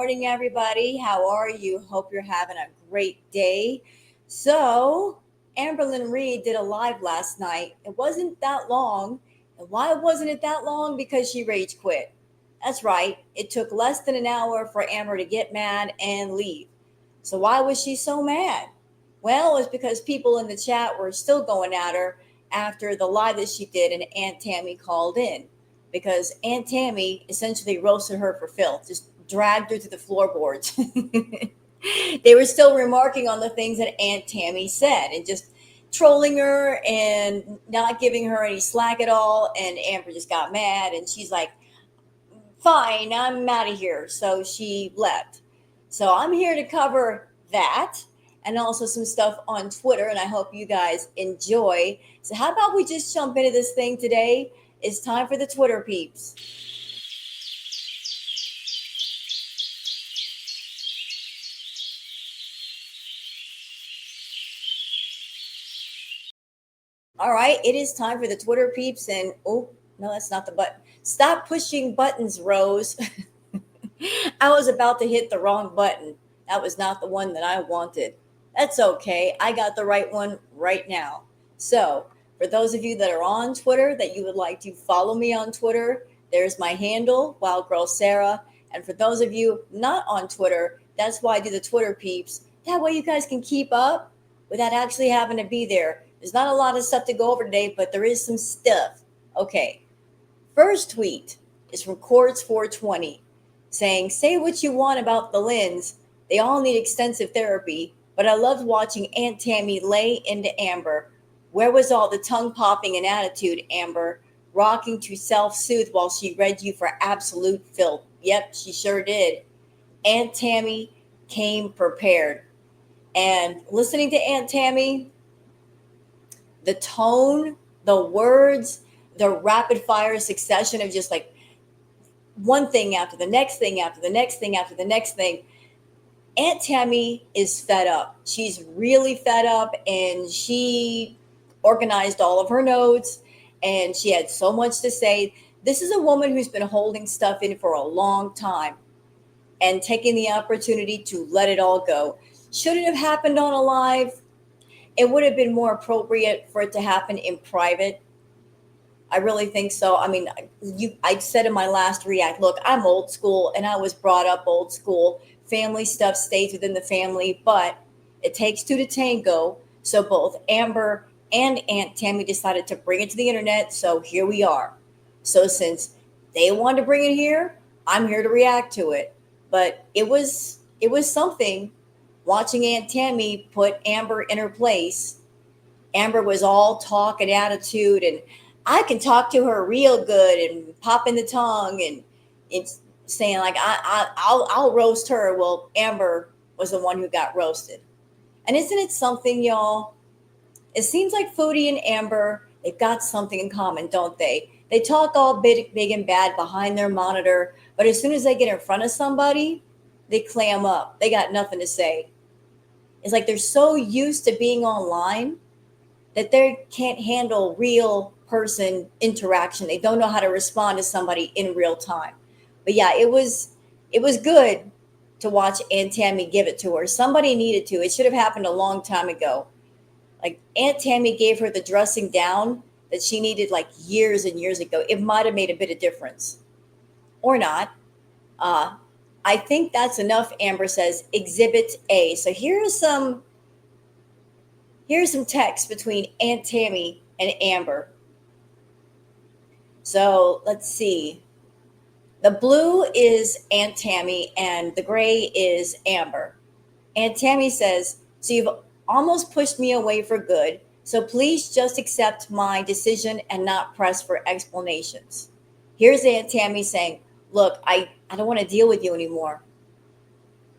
morning, everybody. How are you? Hope you're having a great day. So, Amberlynn Reid did a live last night. It wasn't that long. And why wasn't it that long? Because she rage quit. That's right. It took less than an hour for Amber to get mad and leave. So, why was she so mad? Well, it's because people in the chat were still going at her after the live that she did, and Aunt Tammy called in because Aunt Tammy essentially roasted her for filth, just dragged her to the floorboards. They were still remarking on the things that Aunt Tammy said and just trolling her and not giving her any slack at all. And Amber just got mad and she's like, fine, I'm out of here. So she left. So I'm here to cover that and also some stuff on Twitter. And I hope you guys enjoy. So, how about we just jump into this thing today? It's time for the Twitter peeps. All right, it is time for the Twitter peeps. And oh, no, that's not the button. Stop pushing buttons, Rose. I was about to hit the wrong button. That was not the one that I wanted. That's okay. I got the right one right now. So, for those of you that are on Twitter that you would like to follow me on Twitter, there's my handle, Wild Girl Sarah. And for those of you not on Twitter, that's why I do the Twitter peeps. That way you guys can keep up without actually having to be there. There's not a lot of stuff to go over today, but there is some stuff. Okay. First tweet is from Chords 420 saying, say what you want about the Lynns. They all need extensive therapy, but I loved watching Aunt Tammy lay into Amber. Where was all the tongue popping and attitude, Amber? Rocking to self-soothe while she read you for absolute filth. Yep, she sure did. Aunt Tammy came prepared. And listening to Aunt Tammy, the tone, the words, the rapid fire succession of just like one thing after the next thing after the next thing after the next thing. Aunt Tammy is fed up. She's really fed up, and she organized all of her notes and she had so much to say. This is a woman who's been holding stuff in for a long time and taking the opportunity to let it all go. Should it have happened on a live? It would have been more appropriate for it to happen in private. I really think so. I mean, I said in my last react, look, I'm old school and I was brought up old school. Family stuff stays within the family, but it takes two to tango. So both Amber and Aunt Tammy decided to bring it to the internet. So here we are. So since they wanted to bring it here, I'm here to react to it. But it was something watching Aunt Tammy put Amber in her place. Amber was all talk and attitude, and I can talk to her real good and pop in the tongue, and it's saying like I'll roast her. Well, Amber was the one who got roasted, and isn't it something, y'all? It seems like Foodie and Amber, they've got something in common, don't they? They talk all big and bad behind their monitor, but as soon as they get in front of somebody, they clam up. They got nothing to say. It's like they're so used to being online that they can't handle real person interaction. They don't know how to respond to somebody in real time. But yeah, it was good to watch Aunt Tammy give it to her. Somebody needed to. It should have happened a long time ago. Like Aunt Tammy gave her the dressing down that she needed like years and years ago. It might have made a bit of difference. Or not. I think that's enough, Amber says. Exhibit A. So here's some text between Aunt Tammy and Amber. So let's see. The blue is Aunt Tammy and the gray is Amber. Aunt Tammy says, so you've almost pushed me away for good. So please just accept my decision and not press for explanations. Here's Aunt Tammy saying, look, I don't want to deal with you anymore.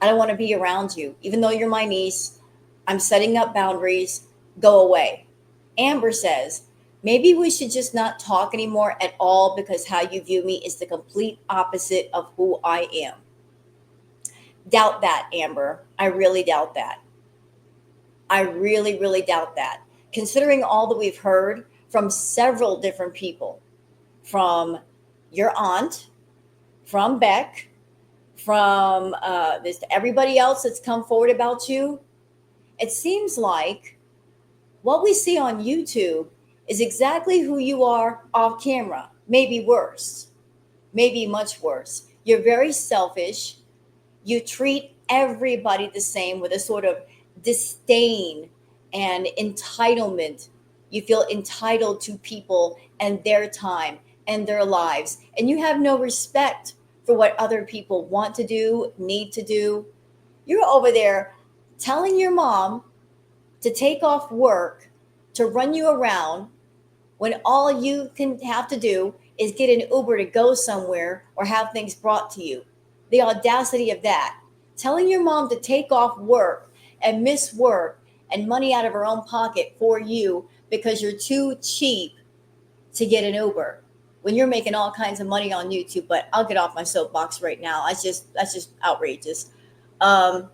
I don't want to be around you. Even though you're my niece, I'm setting up boundaries. Go away. Amber says, maybe we should just not talk anymore at all because how you view me is the complete opposite of who I am. Doubt that, Amber. I really doubt that. I really, really doubt that. Considering all that we've heard from several different people, from your aunt, from Beck, from this everybody else that's come forward about you, it seems like what we see on YouTube is exactly who you are off camera, maybe worse, maybe much worse. You're very selfish. You treat everybody the same with a sort of disdain and entitlement. You feel entitled to people and their time and their lives, and you have no respect for what other people want to do, need to do. You're over there telling your mom to take off work to run you around when all you can have to do is get an Uber to go somewhere or have things brought to you. The audacity of that. Telling your mom to take off work and miss work and money out of her own pocket for you because you're too cheap to get an Uber when you're making all kinds of money on YouTube. But I'll get off my soapbox right now. That's just outrageous. I've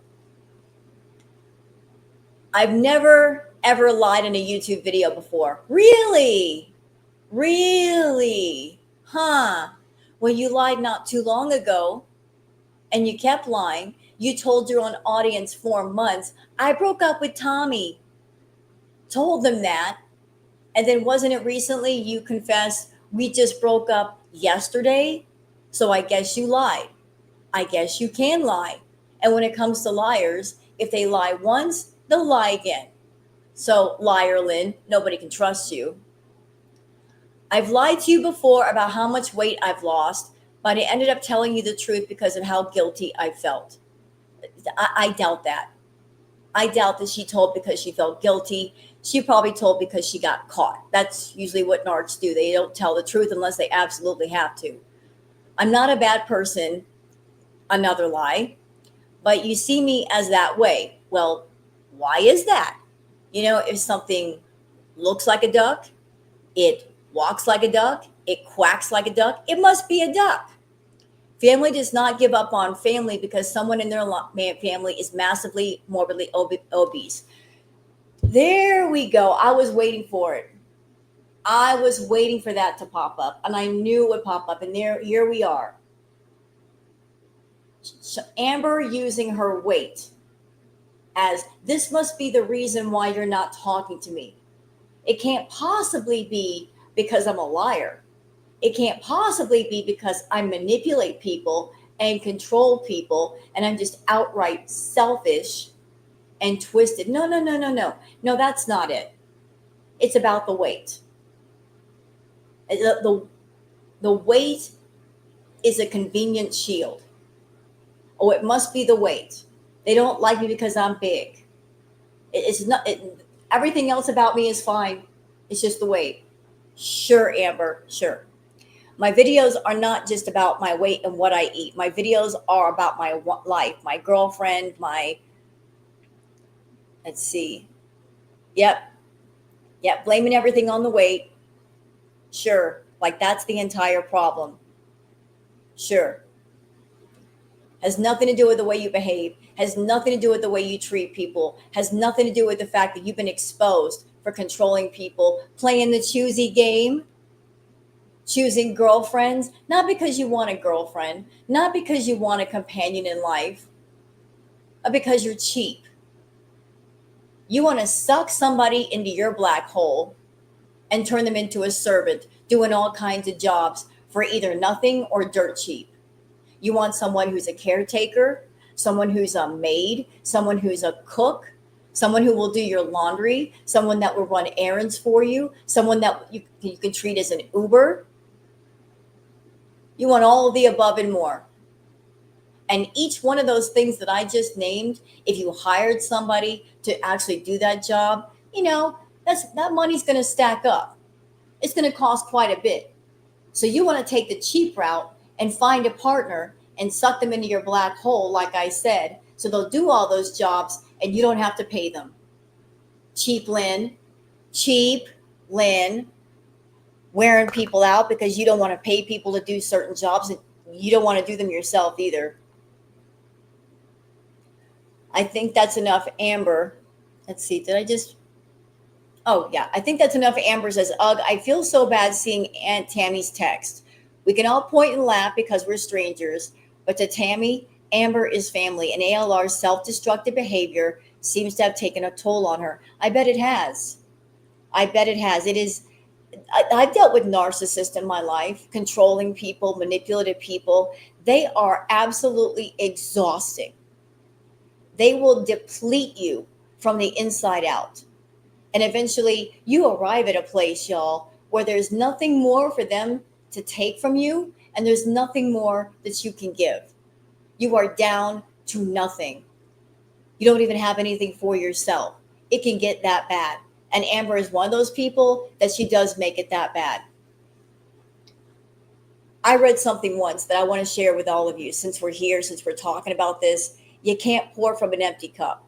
never ever lied in a YouTube video before. Really? Really? Huh? Well, you lied not too long ago and you kept lying. You told your own audience for months, I broke up with Tommy. Told them that. And then wasn't it recently you confessed, we just broke up yesterday? So I guess you lied. I guess you can lie. And when it comes to liars, if they lie once, they'll lie again. So, liar Lynn, nobody can trust you. I've lied to you before about how much weight I've lost, but I ended up telling you the truth because of how guilty I felt. I doubt that. I doubt that she told because she felt guilty. She probably told because she got caught. That's usually what narcs do. They don't tell the truth unless they absolutely have to. I'm not a bad person, another lie, but you see me as that way. Well, why is that? You know, if something looks like a duck, it walks like a duck, it quacks like a duck, it must be a duck. Family does not give up on family because someone in their family is massively morbidly obese. There we go. I was waiting for it. I was waiting for that to pop up, and I knew it would pop up. And here we are. Amber using her weight as this must be the reason why you're not talking to me. It can't possibly be because I'm a liar. It can't possibly be because I manipulate people and control people and I'm just outright selfish and twisted. No. No, that's not it. It's about the weight. The weight is a convenient shield. Oh, it must be the weight. They don't like me because I'm big. It's not. Everything else about me is fine. It's just the weight. Sure, Amber. Sure. My videos are not just about my weight and what I eat. My videos are about my life, my girlfriend, let's see. Yep, blaming everything on the weight. Sure, like that's the entire problem. Sure. Has nothing to do with the way you behave, has nothing to do with the way you treat people, has nothing to do with the fact that you've been exposed for controlling people, playing the choosy game. Choosing girlfriends, not because you want a girlfriend, not because you want a companion in life, but because you're cheap. You want to suck somebody into your black hole and turn them into a servant, doing all kinds of jobs for either nothing or dirt cheap. You want someone who's a caretaker, someone who's a maid, someone who's a cook, someone who will do your laundry, someone that will run errands for you, someone that you can treat as an Uber. You want all of the above and more. And each one of those things that I just named, if you hired somebody to actually do that job, that money's going to stack up. It's going to cost quite a bit. So you want to take the cheap route and find a partner and suck them into your black hole, like I said, so they'll do all those jobs and you don't have to pay them. Cheap Lynn. Wearing people out because you don't want to pay people to do certain jobs and you don't want to do them yourself either. I think that's enough, Amber. Let's see, I think that's enough. Amber says, ugh, I feel so bad seeing Aunt Tammy's text. We can all point and laugh because we're strangers, but to Tammy, Amber is family, and ALR's self-destructive behavior seems to have taken a toll on her. I bet it has. I bet it has. It is. I've dealt with narcissists in my life, controlling people, manipulative people. They are absolutely exhausting. They will deplete you from the inside out. And eventually you arrive at a place, y'all, where there's nothing more for them to take from you, and there's nothing more that you can give. You are down to nothing. You don't even have anything for yourself. It can get that bad. And Amber is one of those people that she does make it that bad. I read something once that I want to share with all of you since we're here, since we're talking about this. You can't pour from an empty cup.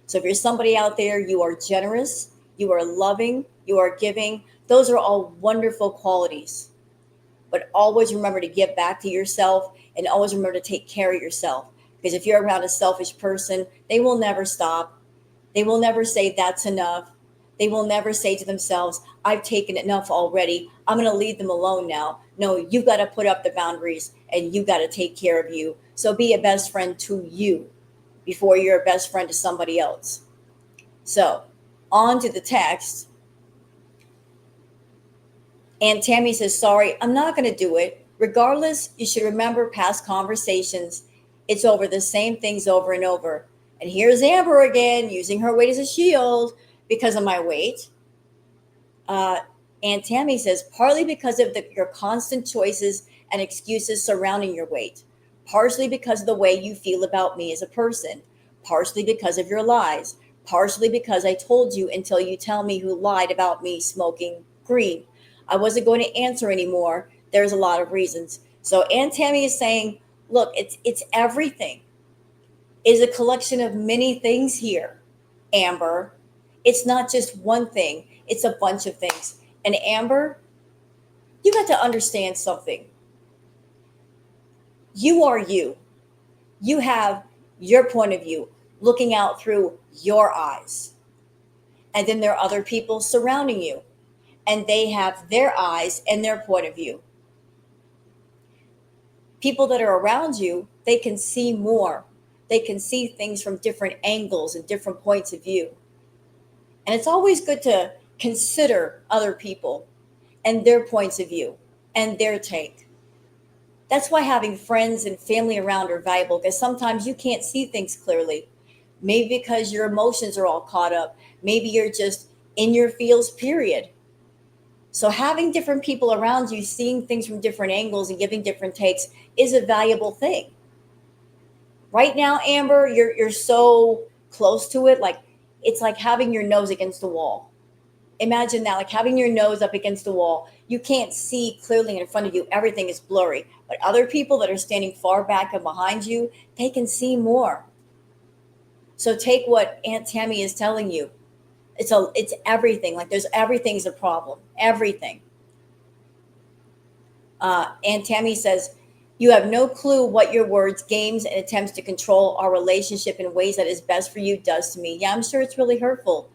So if you're somebody out there, you are generous, you are loving, you are giving. Those are all wonderful qualities. But always remember to give back to yourself, and always remember to take care of yourself. Because if you're around a selfish person, they will never stop. They will never say that's enough. They will never say to themselves, I've taken enough already. I'm going to leave them alone now. No, you've got to put up the boundaries, and you've got to take care of you. So be a best friend to you before you're a best friend to somebody else. So on to the text. And Tammy says, sorry, I'm not going to do it. Regardless, you should remember past conversations. It's over the same things over and over. And here's Amber again, using her weight as a shield because of my weight. And Tammy says, partly because of your constant choices and excuses surrounding your weight, partially because of the way you feel about me as a person, partially because of your lies, partially because I told you until you tell me who lied about me smoking green. I wasn't going to answer anymore. There's a lot of reasons. So Aunt Tammy is saying, look, it's everything. Is a collection of many things here, Amber. It's not just one thing. It's a bunch of things. And Amber, you got to understand something. You are you. You have your point of view looking out through your eyes. And then there are other people surrounding you, and they have their eyes and their point of view. People that are around you, they can see more. They can see things from different angles and different points of view. And it's always good to consider other people and their points of view and their take. That's why having friends and family around are valuable, because sometimes you can't see things clearly. Maybe because your emotions are all caught up. Maybe you're just in your feels, period. So having different people around you, seeing things from different angles and giving different takes is a valuable thing. Right now, Amber, you're so close to it. Like, it's like having your nose against the wall. Imagine that, like having your nose up against the wall. You can't see clearly in front of you. Everything is blurry. But other people that are standing far back and behind you, they can see more. So take what Aunt Tammy is telling you. It's everything. Like, everything's a problem. Everything. Aunt Tammy says, you have no clue what your words, games, and attempts to control our relationship in ways that is best for you does to me. Yeah, I'm sure it's really hurtful.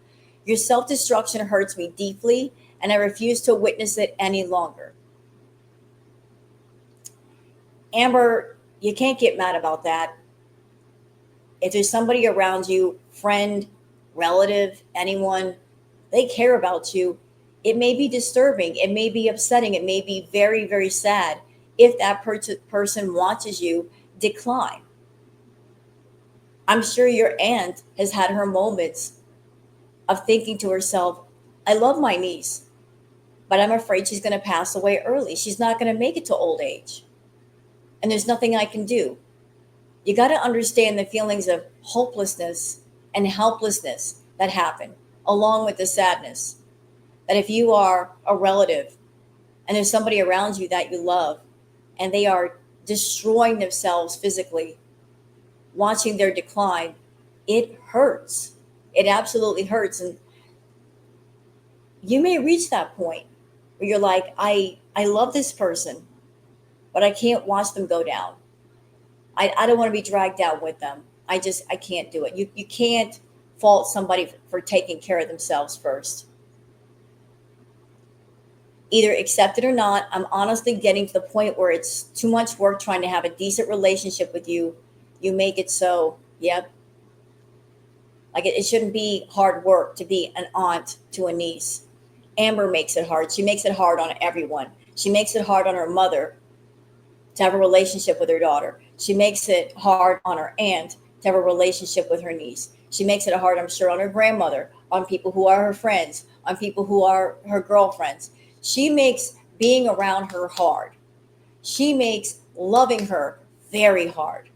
Your self-destruction hurts me deeply, and I refuse to witness it any longer. Amber, you can't get mad about that. If there's somebody around you, friend, relative, anyone, they care about you, it may be disturbing, it may be upsetting, it may be very, very sad. If that person watches you decline. I'm sure your aunt has had her moments of thinking to herself, I love my niece, but I'm afraid she's going to pass away early. She's not going to make it to old age. And there's nothing I can do. You got to understand the feelings of hopelessness and helplessness that happen, along with the sadness. That if you are a relative and there's somebody around you that you love, and they are destroying themselves physically, watching their decline, it hurts. It absolutely hurts. And you may reach that point where you're like, I love this person, but I can't watch them go down. I don't want to be dragged down with them. I can't do it. You can't fault somebody for taking care of themselves first. Either accept it or not, I'm honestly getting to the point where it's too much work trying to have a decent relationship with you, You make it so, yep. Like it shouldn't be hard work to be an aunt to a niece. Amber makes it hard. She makes it hard on everyone. She makes it hard on her mother to have a relationship with her daughter. She makes it hard on her aunt to have a relationship with her niece. She makes it hard, I'm sure, on her grandmother, on people who are her friends, on people who are her girlfriends. She makes being around her hard. She makes loving her very hard.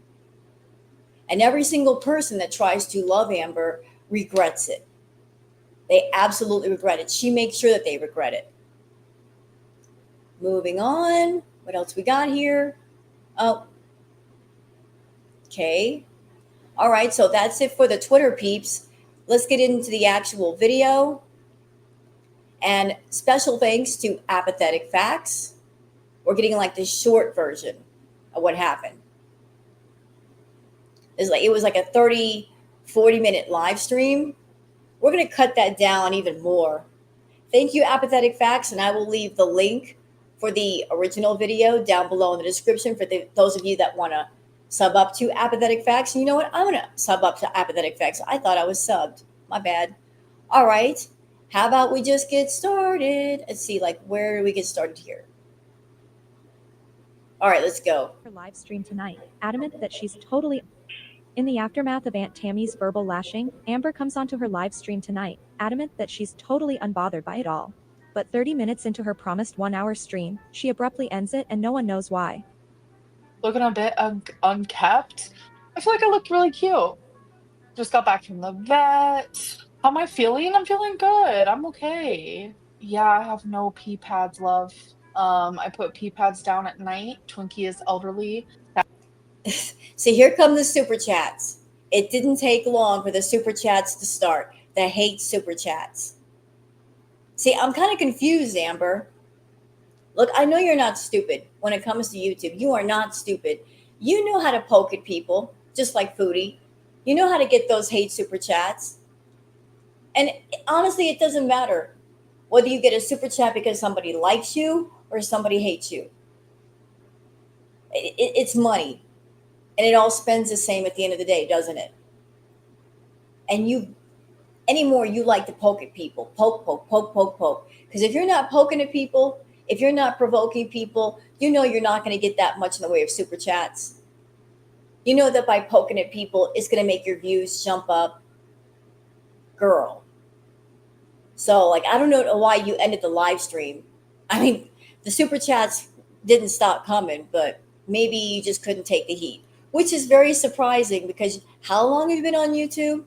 And every single person that tries to love Amber regrets it. They absolutely regret it. She makes sure that they regret it. Moving on. What else we got here? Oh, okay. All right. So that's it for the Twitter peeps. Let's get into the actual video. And special thanks to Apathetic FAXX. We're getting like the short version of what happened. It was like a 40 minute live stream. We're going to cut that down even more. Thank you, Apathetic FAXX, and I will leave the link for the original video down below in the description for those of you that want to sub up to Apathetic FAXX. And you know what? I'm going to sub up to Apathetic FAXX. I thought I was subbed. My bad. All right. How about we just get started? Let's see, like, where do we get started here? All right, let's go. Her live stream tonight, adamant that she's totally... In the aftermath of Aunt Tammy's verbal lashing, Amber comes onto her live stream tonight, adamant that she's totally unbothered by it all. But 30 minutes into her promised 1-hour stream, she abruptly ends it and no one knows why. Looking a bit unkept. I feel like I looked really cute. Just got back from the vet. How am I feeling? I'm feeling good. I'm okay. Yeah, I have no pee pads, love. I put pee pads down at night. Twinkie is elderly. See, here come the super chats. It didn't take long for the super chats to start. The hate super chats. See, I'm kind of confused, Amber. Look, I know you're not stupid when it comes to YouTube. You are not stupid. You know how to poke at people, just like Foodie. You know how to get those hate super chats. And honestly, it doesn't matter whether you get a super chat because somebody likes you or somebody hates you. It's money. And it all spends the same at the end of the day, doesn't it? And you like to poke at people. Poke. Because if you're not poking at people, if you're not provoking people, you know you're not going to get that much in the way of super chats. You know that by poking at people, it's going to make your views jump up. Girl. So, like, I don't know why you ended the live stream. I mean, the super chats didn't stop coming, but maybe you just couldn't take the heat. Which is very surprising because how long have you been on YouTube?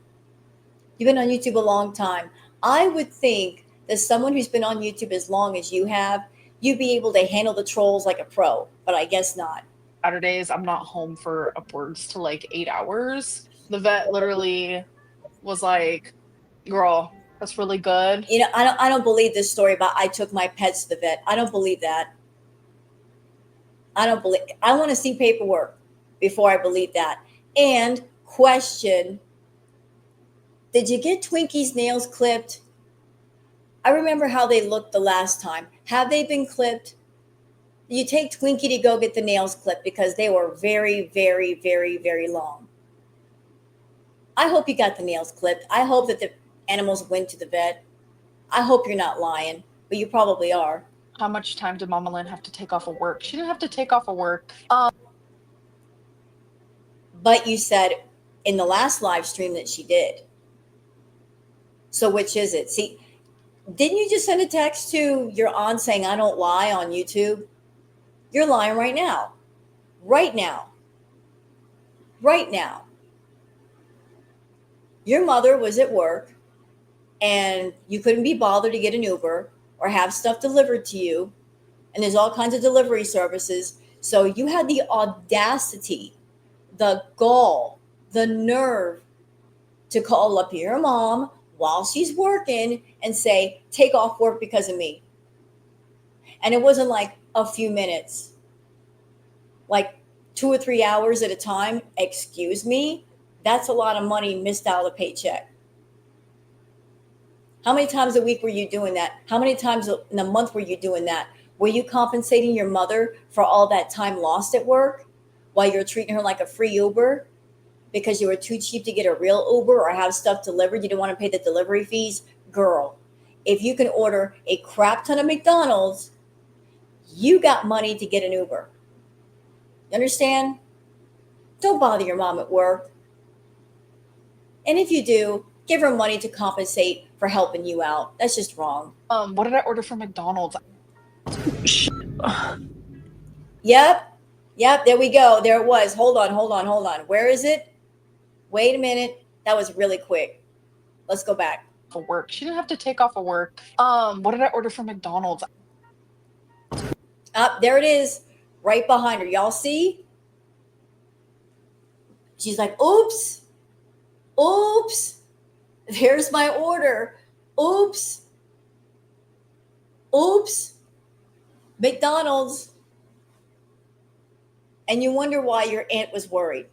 You've been on YouTube a long time. I would think that someone who's been on YouTube as long as you have, you'd be able to handle the trolls like a pro, but I guess not. Saturdays, I'm not home for upwards to like 8 hours. The vet literally was like, girl, that's really good. You know, I don't believe this story about I took my pets to the vet. I don't believe that. I want to see paperwork before I believe that. And question, did you get Twinkie's nails clipped? I remember how they looked the last time. Have they been clipped? You take Twinkie to go get the nails clipped because they were very, very, very, very long. I hope you got the nails clipped. I hope that the animals went to the vet. I hope you're not lying, but you probably are. How much time did Mama Lynn have to take off of work? She didn't have to take off of work. But you said in the last live stream that she did. So which is it? See, didn't you just send a text to your aunt saying, I don't lie on YouTube? You're lying right now. Right now. Right now. Your mother was at work and you couldn't be bothered to get an Uber or have stuff delivered to you. And there's all kinds of delivery services. So you had the audacity, the gall, the nerve to call up your mom while she's working and say, take off work because of me. And it wasn't like a few minutes, like 2 or 3 hours at a time. Excuse me? That's a lot of money missed out of the paycheck. How many times a week were you doing that? How many times in a month were you doing that? Were you compensating your mother for all that time lost at work while you're treating her like a free Uber? because you were too cheap to get a real Uber or have stuff delivered. You didn't want to pay the delivery fees. Girl, if you can order a crap ton of McDonald's, you got money to get an Uber. You understand? Don't bother your mom at work. And if you do, give her money to compensate for helping you out. That's just wrong. What did I order from McDonald's? Yep. There we go. There it was. Hold on. Where is it? Wait a minute. That was really quick. Let's go back. For work. She didn't have to take off of work. What did I order from McDonald's? There it is. Right behind her. Y'all see? She's like, oops. There's my order. Oops. McDonald's. And you wonder why your aunt was worried.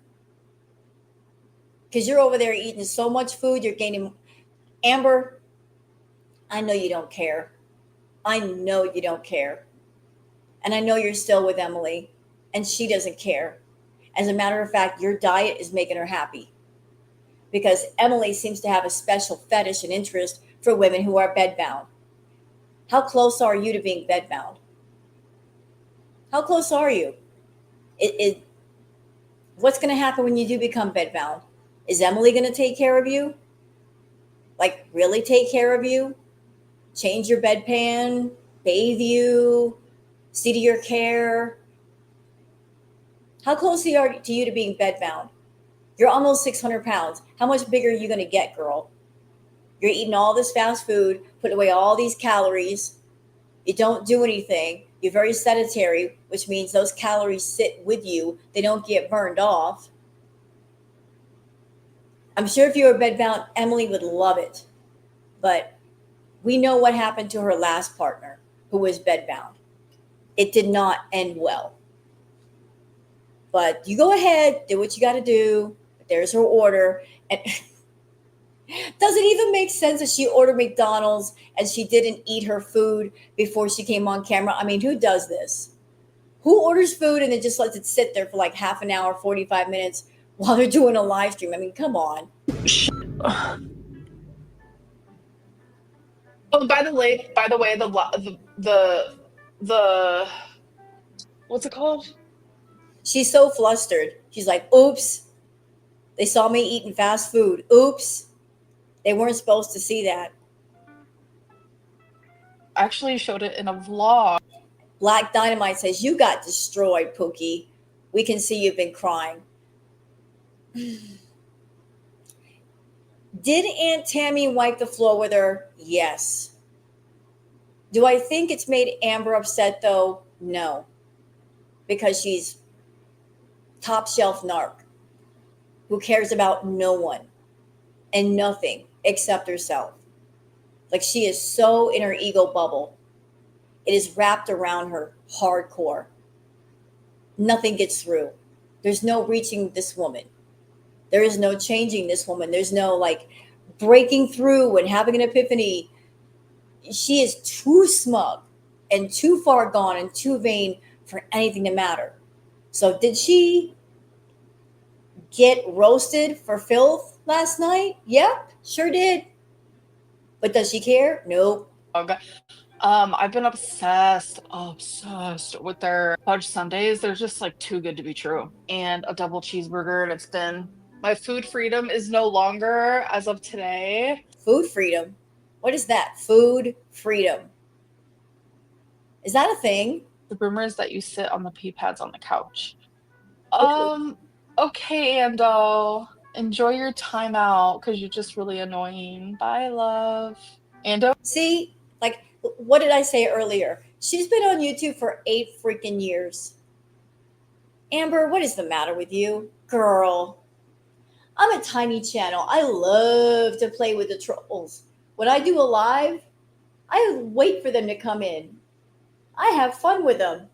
Because you're over there eating so much food, you're gaining. Amber, I know you don't care. And I know you're still with Emily, and she doesn't care. As a matter of fact, your diet is making her happy. Because Emily seems to have a special fetish and interest for women who are bedbound. How close are you to being bedbound? How close are you? What's going to happen when you do become bedbound? Is Emily going to take care of you? Like, really take care of you? Change your bedpan? Bathe you? See to your care? How close are you to being bedbound? You're almost 600 pounds. How much bigger are you going to get, girl? You're eating all this fast food, putting away all these calories. You don't do anything. You're very sedentary, which means those calories sit with you. They don't get burned off. I'm sure if you were bedbound, Emily would love it. But we know what happened to her last partner who was bedbound. It did not end well. But you go ahead, do what you got to do. There's her order. And does it even make sense that she ordered McDonald's and she didn't eat her food before she came on camera? I mean, who does this? Who orders food and then just lets it sit there for like half an hour, 45 minutes while they're doing a live stream? I mean, come on. Oh, by the way, the what's it called? She's so flustered. She's like, oops. They saw me eating fast food. Oops. They weren't supposed to see that. I actually showed it in a vlog. Black Dynamite says, you got destroyed, Pookie. We can see you've been crying. Did Aunt Tammy wipe the floor with her? Yes. Do I think it's made Amber upset, though? No. Because she's top shelf narc who cares about no one and nothing except herself. Like, she is so in her ego bubble. It is wrapped around her hardcore. Nothing gets through. There's no reaching this woman. There is no changing this woman. There's no like breaking through and having an epiphany. She is too smug and too far gone and too vain for anything to matter. So did she get roasted for filth last night? Yep, sure did. But does she care? Nope. Okay. I've been obsessed with their fudge sundaes. They're just like too good to be true. And a double cheeseburger, and it's been my food freedom is no longer as of today. Food freedom? What is that? Food freedom. Is that a thing? The rumor is that you sit on the pee pads on the couch. Okay. Okay, Ando. Enjoy your time out because you're just really annoying. Bye, love. Ando? See, like, what did I say earlier? She's been on YouTube for 8 freaking years. Amber, what is the matter with you? Girl, I'm a tiny channel. I love to play with the trolls. When I do a live, I wait for them to come in. I have fun with them.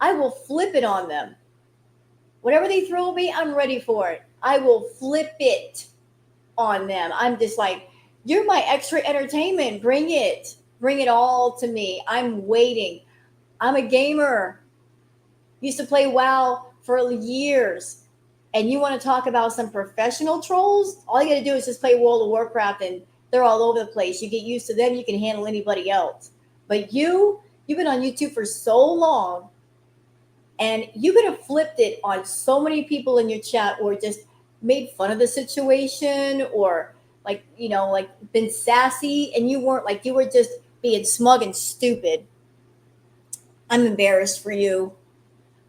I will flip it on them. Whatever they throw at me, I'm ready for it. I will flip it on them. I'm just like, you're my extra entertainment. Bring it. Bring it all to me. I'm waiting. I'm a gamer. Used to play WoW for years. and you want to talk about some professional trolls, all you got to do is just play World of Warcraft and they're all over the place. You get used to them, you can handle anybody else. But you've been on YouTube for so long, and you could have flipped it on so many people in your chat, or just made fun of the situation, or like, like been sassy, and you weren't, like, you were just being smug and stupid. I'm embarrassed for you.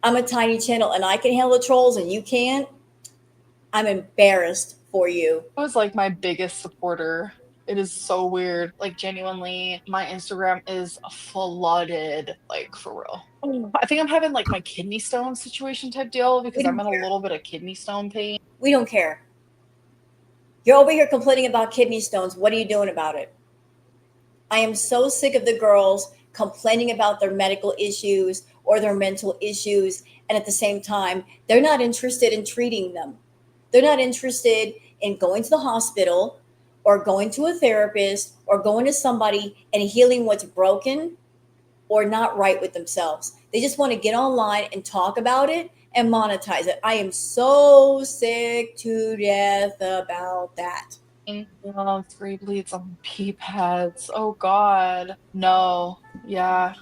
I'm a tiny channel and I can handle the trolls and you can't. I'm embarrassed for you. It was like my biggest supporter. It is so weird. Like genuinely, my Instagram is flooded, like for real. I think I'm having like my kidney stone situation type deal We because I'm don't in a care. little bit of kidney stone pain. We don't care. You're over here complaining about kidney stones. What are you doing about it? I am so sick of the girls complaining about their medical issues or their mental issues, and at the same time, they're not interested in treating them. They're not interested in going to the hospital or going to a therapist or going to somebody and healing what's broken or not right with themselves. They just want to get online and talk about it and monetize it. I am so sick to death about that. 3 bleeds on pee pads. Oh God. No. Yeah.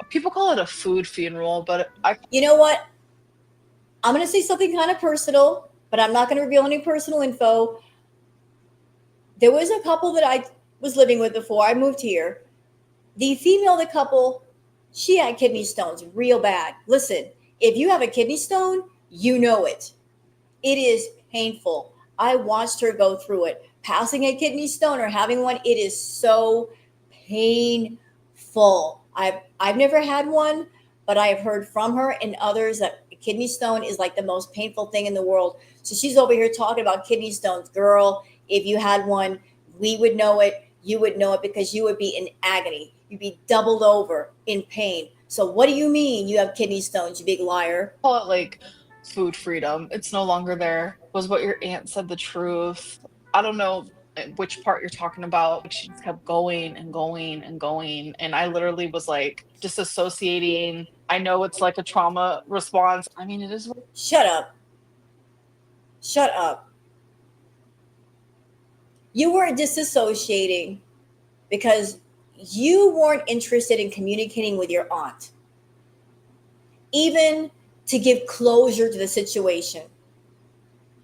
People call it a food funeral, but I You know what? I'm going to say something kind of personal, but I'm not going to reveal any personal info. There was a couple that I was living with before I moved here. The female of the couple, she had kidney stones real bad. Listen, if you have a kidney stone, you know it. It is painful. I watched her go through it. Passing a kidney stone or having one, it is so painful. I've never had one, but I have heard from her and others that a kidney stone is like the most painful thing in the world. So she's over here talking about kidney stones. Girl, if you had one, we would know it. You would know it because you would be in agony. You'd be doubled over in pain. So what do you mean you have kidney stones, you big liar? call it like food freedom. It's no longer there. Was what your aunt said the truth? I don't know which part you're talking about. Like, she just kept going and going and going. And I literally was like disassociating. I know it's like a trauma response. I mean, it is. Shut up. Shut up. You were disassociating because you weren't interested in communicating with your aunt, even to give closure to the situation.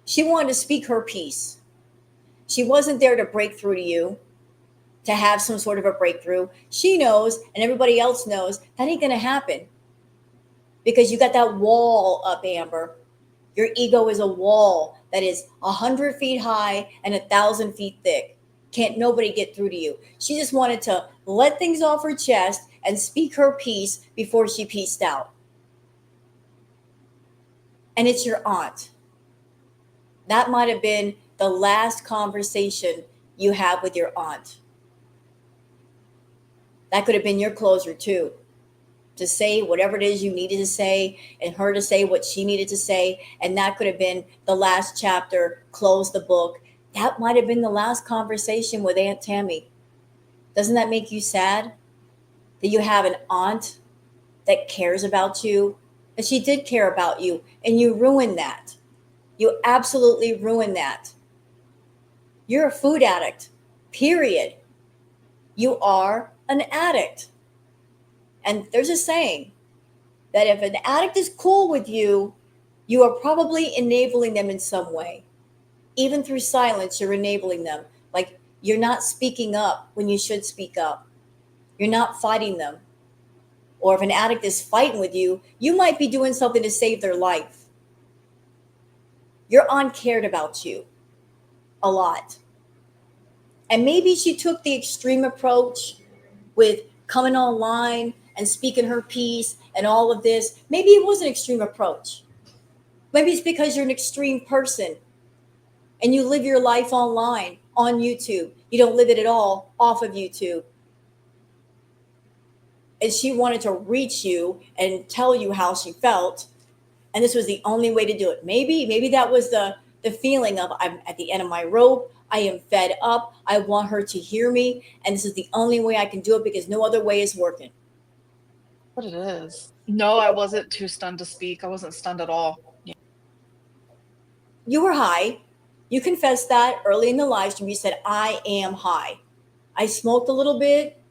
She wanted to speak her piece. She wasn't there to break through to you, to have some sort of a breakthrough. She knows, and everybody else knows, that ain't going to happen because you got that wall up, Amber. Your ego is a wall that is 100 feet high and 1,000 feet thick. Can't nobody get through to you. She just wanted to let things off her chest and speak her piece before she pieced out. And it's your aunt. That might have been the last conversation you have with your aunt. That could have been your closer too, to say whatever it is you needed to say and her to say what she needed to say. And that could have been the last chapter, close the book. That might have been the last conversation with Aunt Tammy. Doesn't that make you sad that you have an aunt that cares about you? And she did care about you, and you ruined that. You absolutely ruined that. You're a food addict, period. You are an addict. And there's a saying that if an addict is cool with you, you are probably enabling them in some way. Even through silence, you're enabling them. Like, you're not speaking up when you should speak up. You're not fighting them. Or if an addict is fighting with you, you might be doing something to save their life. Your aunt cared about you a lot. And maybe she took the extreme approach with coming online and speaking her piece and all of this. Maybe it was an extreme approach. Maybe it's because you're an extreme person and you live your life online on YouTube. You don't live it at all off of YouTube. And she wanted to reach you and tell you how she felt. And this was the only way to do it. Maybe that was the feeling of, I'm at the end of my rope. I am fed up. I want her to hear me. And this is the only way I can do it because no other way is working. What it is. No, I wasn't too stunned to speak. I wasn't stunned at all. Yeah. You were high. You confessed that early in the live stream. You said, I am high. I smoked a little bit.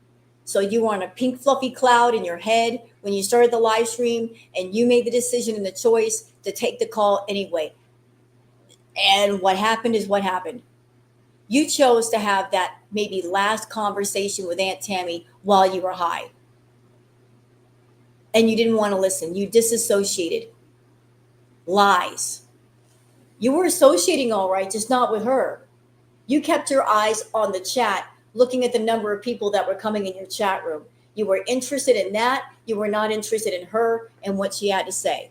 So you were on a pink fluffy cloud in your head when you started the live stream, and you made the decision and the choice to take the call anyway. And what happened is what happened. You chose to have that maybe last conversation with Aunt Tammy while you were high. And you didn't want to listen. You disassociated. Lies. You were associating all right, just not with her. You kept your eyes on the chat, looking at the number of people that were coming in your chat room. You were interested in that. You were not interested in her and what she had to say.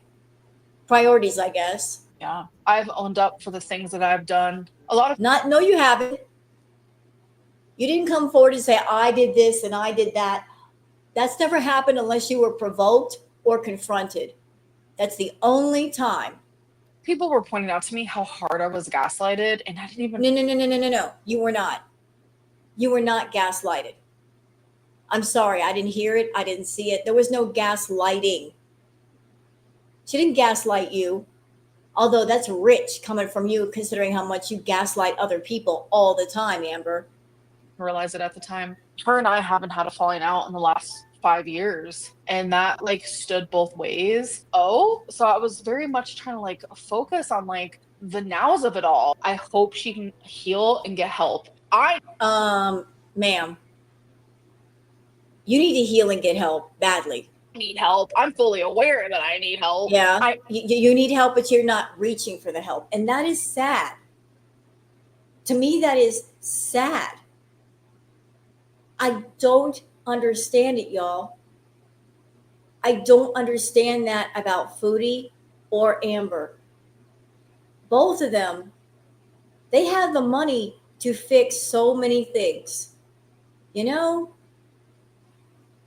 Priorities, I guess. Yeah. I've owned up for the things that I've done. A lot of No, you haven't. You didn't come forward and say, I did this and I did that. That's never happened unless you were provoked or confronted. That's the only time. people were pointing out to me how hard I was gaslighted, and I didn't even. No. You were not. You were not gaslighted. I'm sorry. I didn't hear it. I didn't see it. There was no gaslighting. She didn't gaslight you. Although that's rich coming from you, considering how much you gaslight other people all the time, Amber. Realize it at the time. Her and I haven't had a falling out in the last 5 years, and that like stood both ways. So I was very much trying to like focus on like the nows of it all. I hope she can heal and get help. Ma'am, you need to heal and get help badly. Need help. I'm fully aware that I need help. Yeah, you need help, but you're not reaching for the help, and that is sad. To me, that is sad. I don't understand it, y'all. I don't understand that about Foodie or Amber. Both of them, they have the money to fix so many things. You know,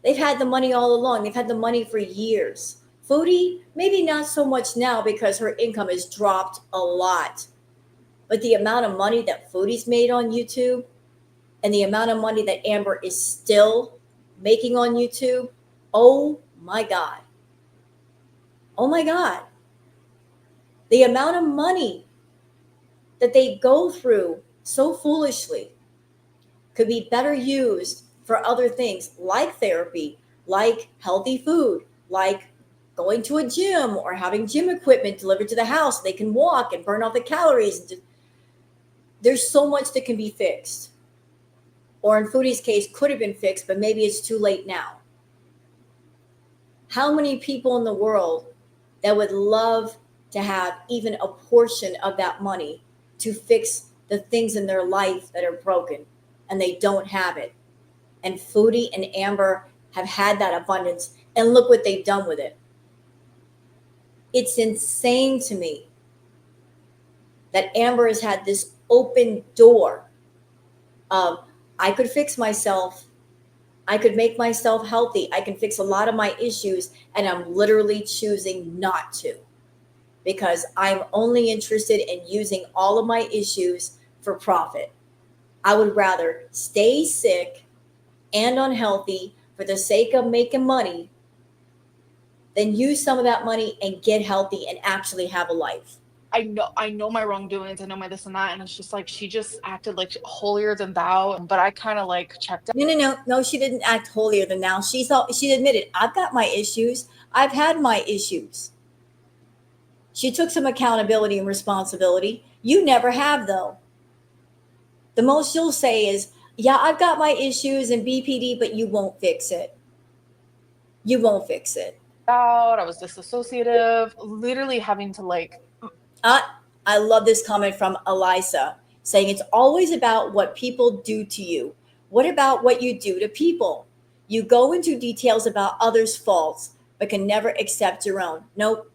they've had the money all along. They've had the money for years. Foodie, maybe not so much now because her income has dropped a lot. But the amount of money that Foodie's made on YouTube and the amount of money that Amber is still making on YouTube, oh my God. Oh my God. The amount of money that they go through so foolishly could be better used for other things like therapy, like healthy food, like going to a gym or having gym equipment delivered to the house so they can walk and burn off the calories. There's so much that can be fixed. Or in Foodie's case, could have been fixed, but maybe it's too late now. How many people in the world that would love to have even a portion of that money to fix the things in their life that are broken, and they don't have it? And Foodie and Amber have had that abundance, and look what they've done with it. It's insane to me that Amber has had this open door of, I could fix myself. I could make myself healthy. I can fix a lot of my issues, and I'm literally choosing not to because I'm only interested in using all of my issues for profit. I would rather stay sick and unhealthy for the sake of making money than use some of that money and get healthy and actually have a life. I know my wrongdoings, I know my this and that, and it's just like she just acted like holier than thou. But I kind of like checked out. No, she didn't act holier than thou. She admitted, I've got my issues. I've had my issues. She took some accountability and responsibility. You never have, though. The most you'll say is, yeah, I've got my issues and BPD, but you won't fix it. You won't fix it. I was disassociative, literally having to like. I love this comment from Elisa saying it's always about what people do to you. What about what you do to people? You go into details about others' faults, but can never accept your own. Nope.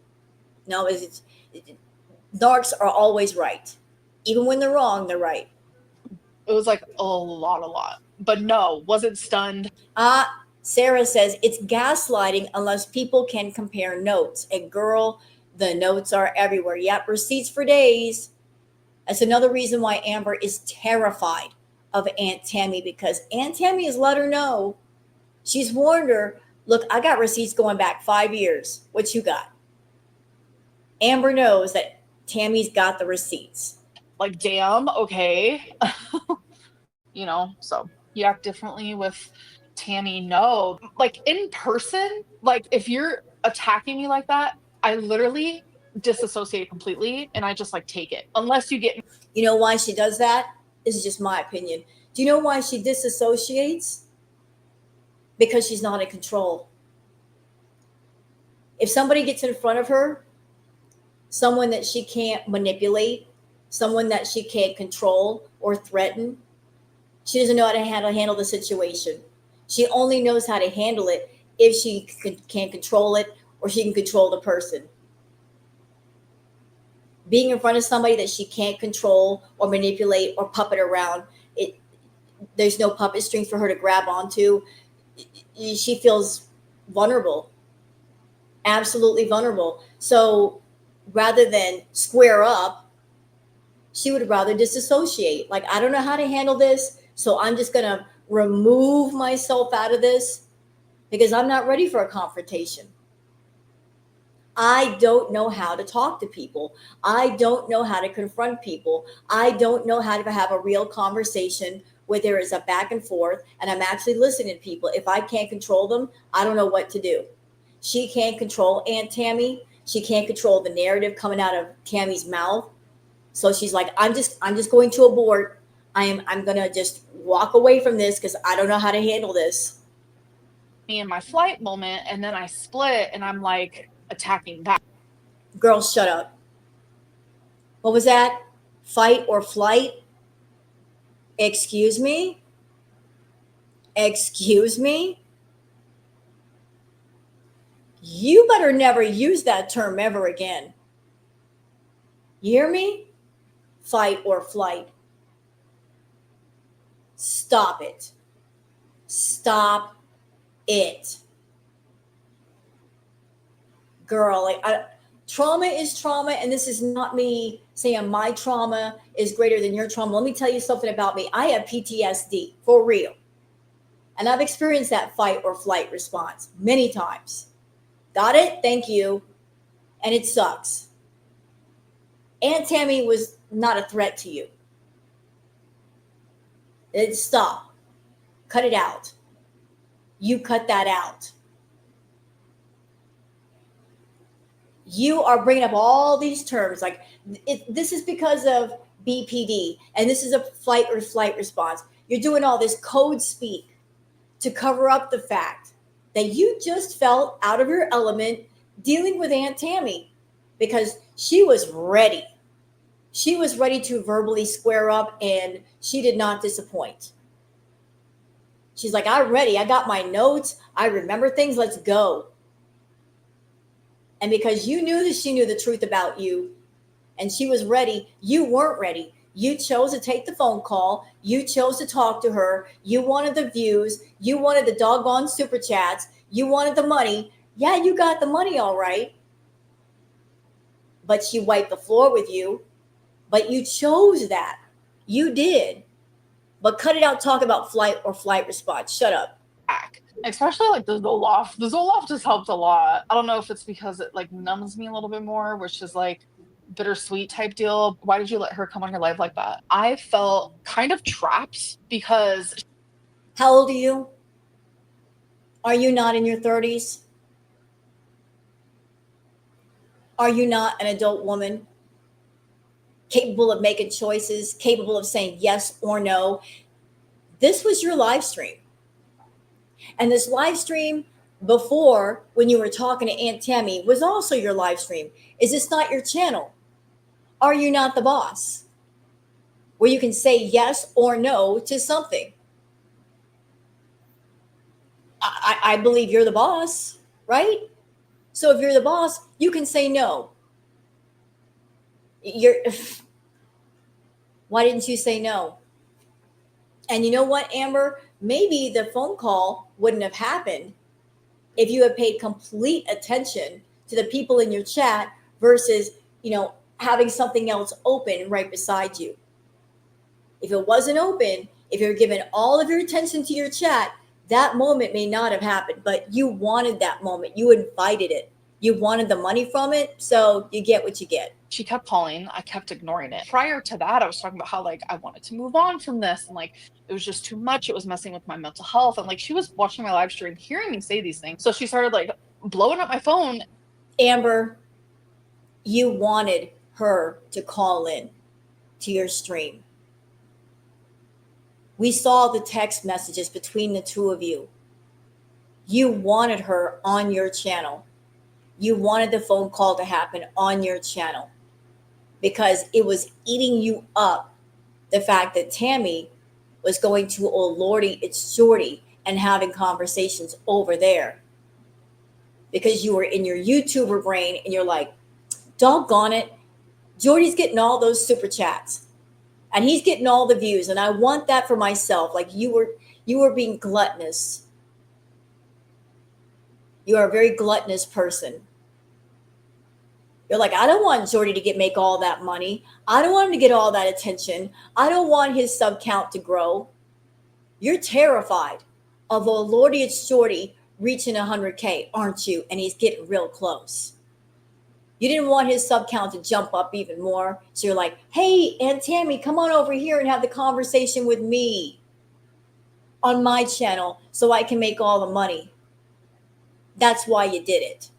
No, narcs are always right. Even when they're wrong, they're right. It was like a lot. But no, wasn't stunned. Sarah says it's gaslighting unless people can compare notes. And girl, the notes are everywhere. Yep, receipts for days. That's another reason why Amber is terrified of Aunt Tammy, because Aunt Tammy has let her know. She's warned her, look, I got receipts going back 5 years. What you got? Amber knows that Tammy's got the receipts. Like, damn, okay. You know, so you act differently with Tammy. No, like in person, like if you're attacking me like that, I literally disassociate completely and I just like take it. Unless you get You know why she does that? This is just my opinion. Do you know why she disassociates? Because she's not in control. If somebody gets in front of her, someone that she can't manipulate, someone that she can't control or threaten, she doesn't know how to handle the situation. She only knows how to handle it if she can control it or she can control the person. Being in front of somebody that she can't control or manipulate or puppet around, it there's no puppet strings for her to grab onto. She feels vulnerable, absolutely vulnerable. So rather than square up, she would rather disassociate. Like, I don't know how to handle this, so I'm just going to remove myself out of this because I'm not ready for a confrontation. I don't know how to talk to people. I don't know how to confront people. I don't know how to have a real conversation where there is a back and forth and I'm actually listening to people. If I can't control them, I don't know what to do. She can't control Aunt Tammy. She can't control the narrative coming out of Tammy's mouth. So she's like, I'm just going to abort. I'm gonna just walk away from this because I don't know how to handle this. me in my flight moment and then I split and I'm like attacking back. Girl, shut up. What was that? Fight or flight? Excuse me? Excuse me? You better never use that term ever again. You hear me? Fight or flight. Stop it. Stop it. Girl, trauma is trauma, and this is not me saying my trauma is greater than your trauma. Let me tell you something about me. I have PTSD for real. And I've experienced that fight or flight response many times. Got it? Thank you. And it sucks. Aunt Tammy was not a threat to you. Stop. Cut it out. You cut that out. You are bringing up all these terms like this is because of BPD and this is a fight or flight response. You're doing all this code speak to cover up the fact that you just felt out of your element dealing with Aunt Tammy because she was ready. She was ready to verbally square up and she did not disappoint. She's like, I'm ready. I got my notes. I remember things. Let's go. And because you knew that she knew the truth about you and she was ready, you weren't ready. You chose to take the phone call. You chose to talk to her. You wanted the views. You wanted the doggone super chats. You wanted the money. Yeah, you got the money all right. But she wiped the floor with you. But you chose that. You did. But cut it out. Talk about flight or flight response. Shut up. Especially like the Zoloft. The Zoloft just helped a lot. I don't know if it's because it like numbs me a little bit more, which is like bittersweet type deal. Why did you let her come on your life like that? I felt kind of trapped because. How old are you? Are you not in your 30s? Are you not an adult woman? Capable of making choices, capable of saying yes or no. This was your live stream. And this live stream before, when you were talking to Aunt Tammy, was also your live stream. Is this not your channel? Are you not the boss? Where you can say yes or no to something. I believe you're the boss, right? So if you're the boss, you can say no. Why didn't you say no? And you know what, Amber? Maybe the phone call wouldn't have happened if you had paid complete attention to the people in your chat versus, having something else open right beside you. If it wasn't open, if you're giving all of your attention to your chat, that moment may not have happened, but you wanted that moment. You invited it. You wanted the money from it, so you get what you get. She kept calling. I kept ignoring it. Prior to that, I was talking about how like I wanted to move on from this and like it was just too much. It was messing with my mental health. And like she was watching my live stream, hearing me say these things. So she started like blowing up my phone. Amber, you wanted her to call in to your stream. We saw the text messages between the two of you. You wanted her on your channel. You wanted the phone call to happen on your channel because it was eating you up, the fact that Tammy was going to old Lordy, it's Shorty, and having conversations over there. Because you were in your YouTuber brain and you're like, doggone it, Jordy's getting all those super chats and he's getting all the views. And I want that for myself. Like you were being gluttonous. You are a very gluttonous person. You're like, I don't want Jordy to make all that money. I don't want him to get all that attention. I don't want his sub count to grow. You're terrified of old Lordy, it's Shorty reaching 100K, aren't you? And he's getting real close. You didn't want his sub count to jump up even more. So you're like, hey, Aunt Tammy, come on over here and have the conversation with me on my channel so I can make all the money. That's why you did it.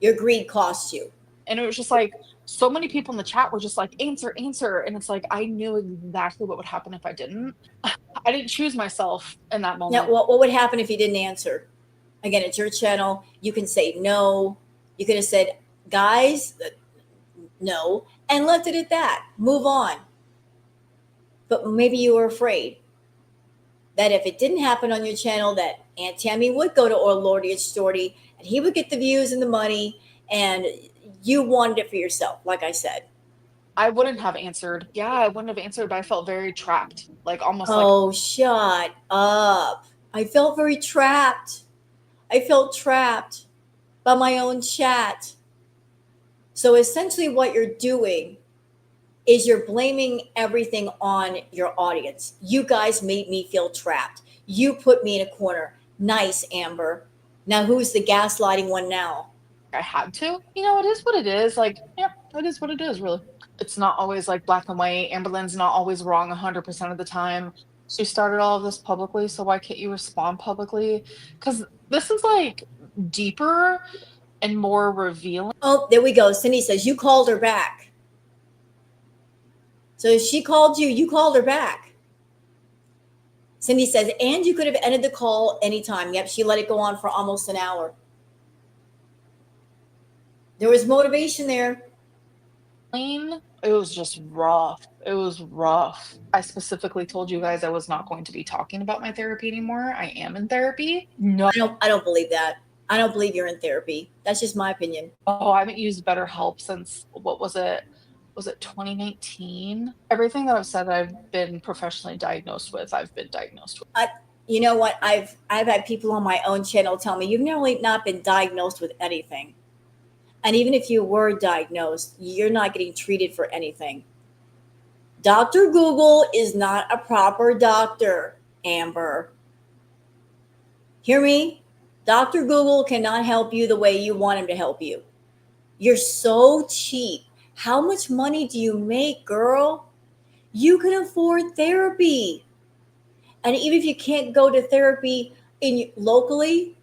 Your greed cost you. And it was just like, so many people in the chat were just like, answer. And it's like, I knew exactly what would happen if I didn't. I didn't choose myself in that moment. Now, what would happen if you didn't answer? Again, it's your channel. You can say no. You could have said, guys, no, and left it at that. Move on. But maybe you were afraid that if it didn't happen on your channel, that Aunt Tammy would go to old Lordy and Shorty, and he would get the views and the money, and you wanted it for yourself, like I said. I wouldn't have answered. Yeah, I wouldn't have answered, but I felt very trapped. Like almost like, oh, shut up. I felt very trapped. I felt trapped by my own chat. So essentially what you're doing is you're blaming everything on your audience. You guys made me feel trapped. You put me in a corner. Nice, Amber. Now who's the gaslighting one now? I had to. You know, it is what it is. Like, yeah, it is what it is, really. It's not always like black and white. Amberlynn's not always wrong 100% of the time. She started all of this publicly, so why can't you respond publicly? Because this is like deeper and more revealing. Oh, there we go. Cindy says you called her back. So if she called you, you called her back. Cindy says, and you could have ended the call anytime. Yep, she let it go on for almost an hour. There was motivation there. It was just rough. It was rough. I specifically told you guys I was not going to be talking about my therapy anymore. I am in therapy. No. I don't believe that. I don't believe you're in therapy. That's just my opinion. Oh, I haven't used BetterHelp since, what was it? Was it 2019? Everything that I've said I've been professionally diagnosed with, I've been diagnosed with. You know what? I've had people on my own channel tell me, you've nearly not been diagnosed with anything. And even if you were diagnosed, you're not getting treated for anything. Dr. Google is not a proper doctor, Amber. Hear me? Dr. Google cannot help you the way you want him to help you. You're so cheap. How much money do you make, girl? You can afford therapy. And even if you can't go to therapy locally,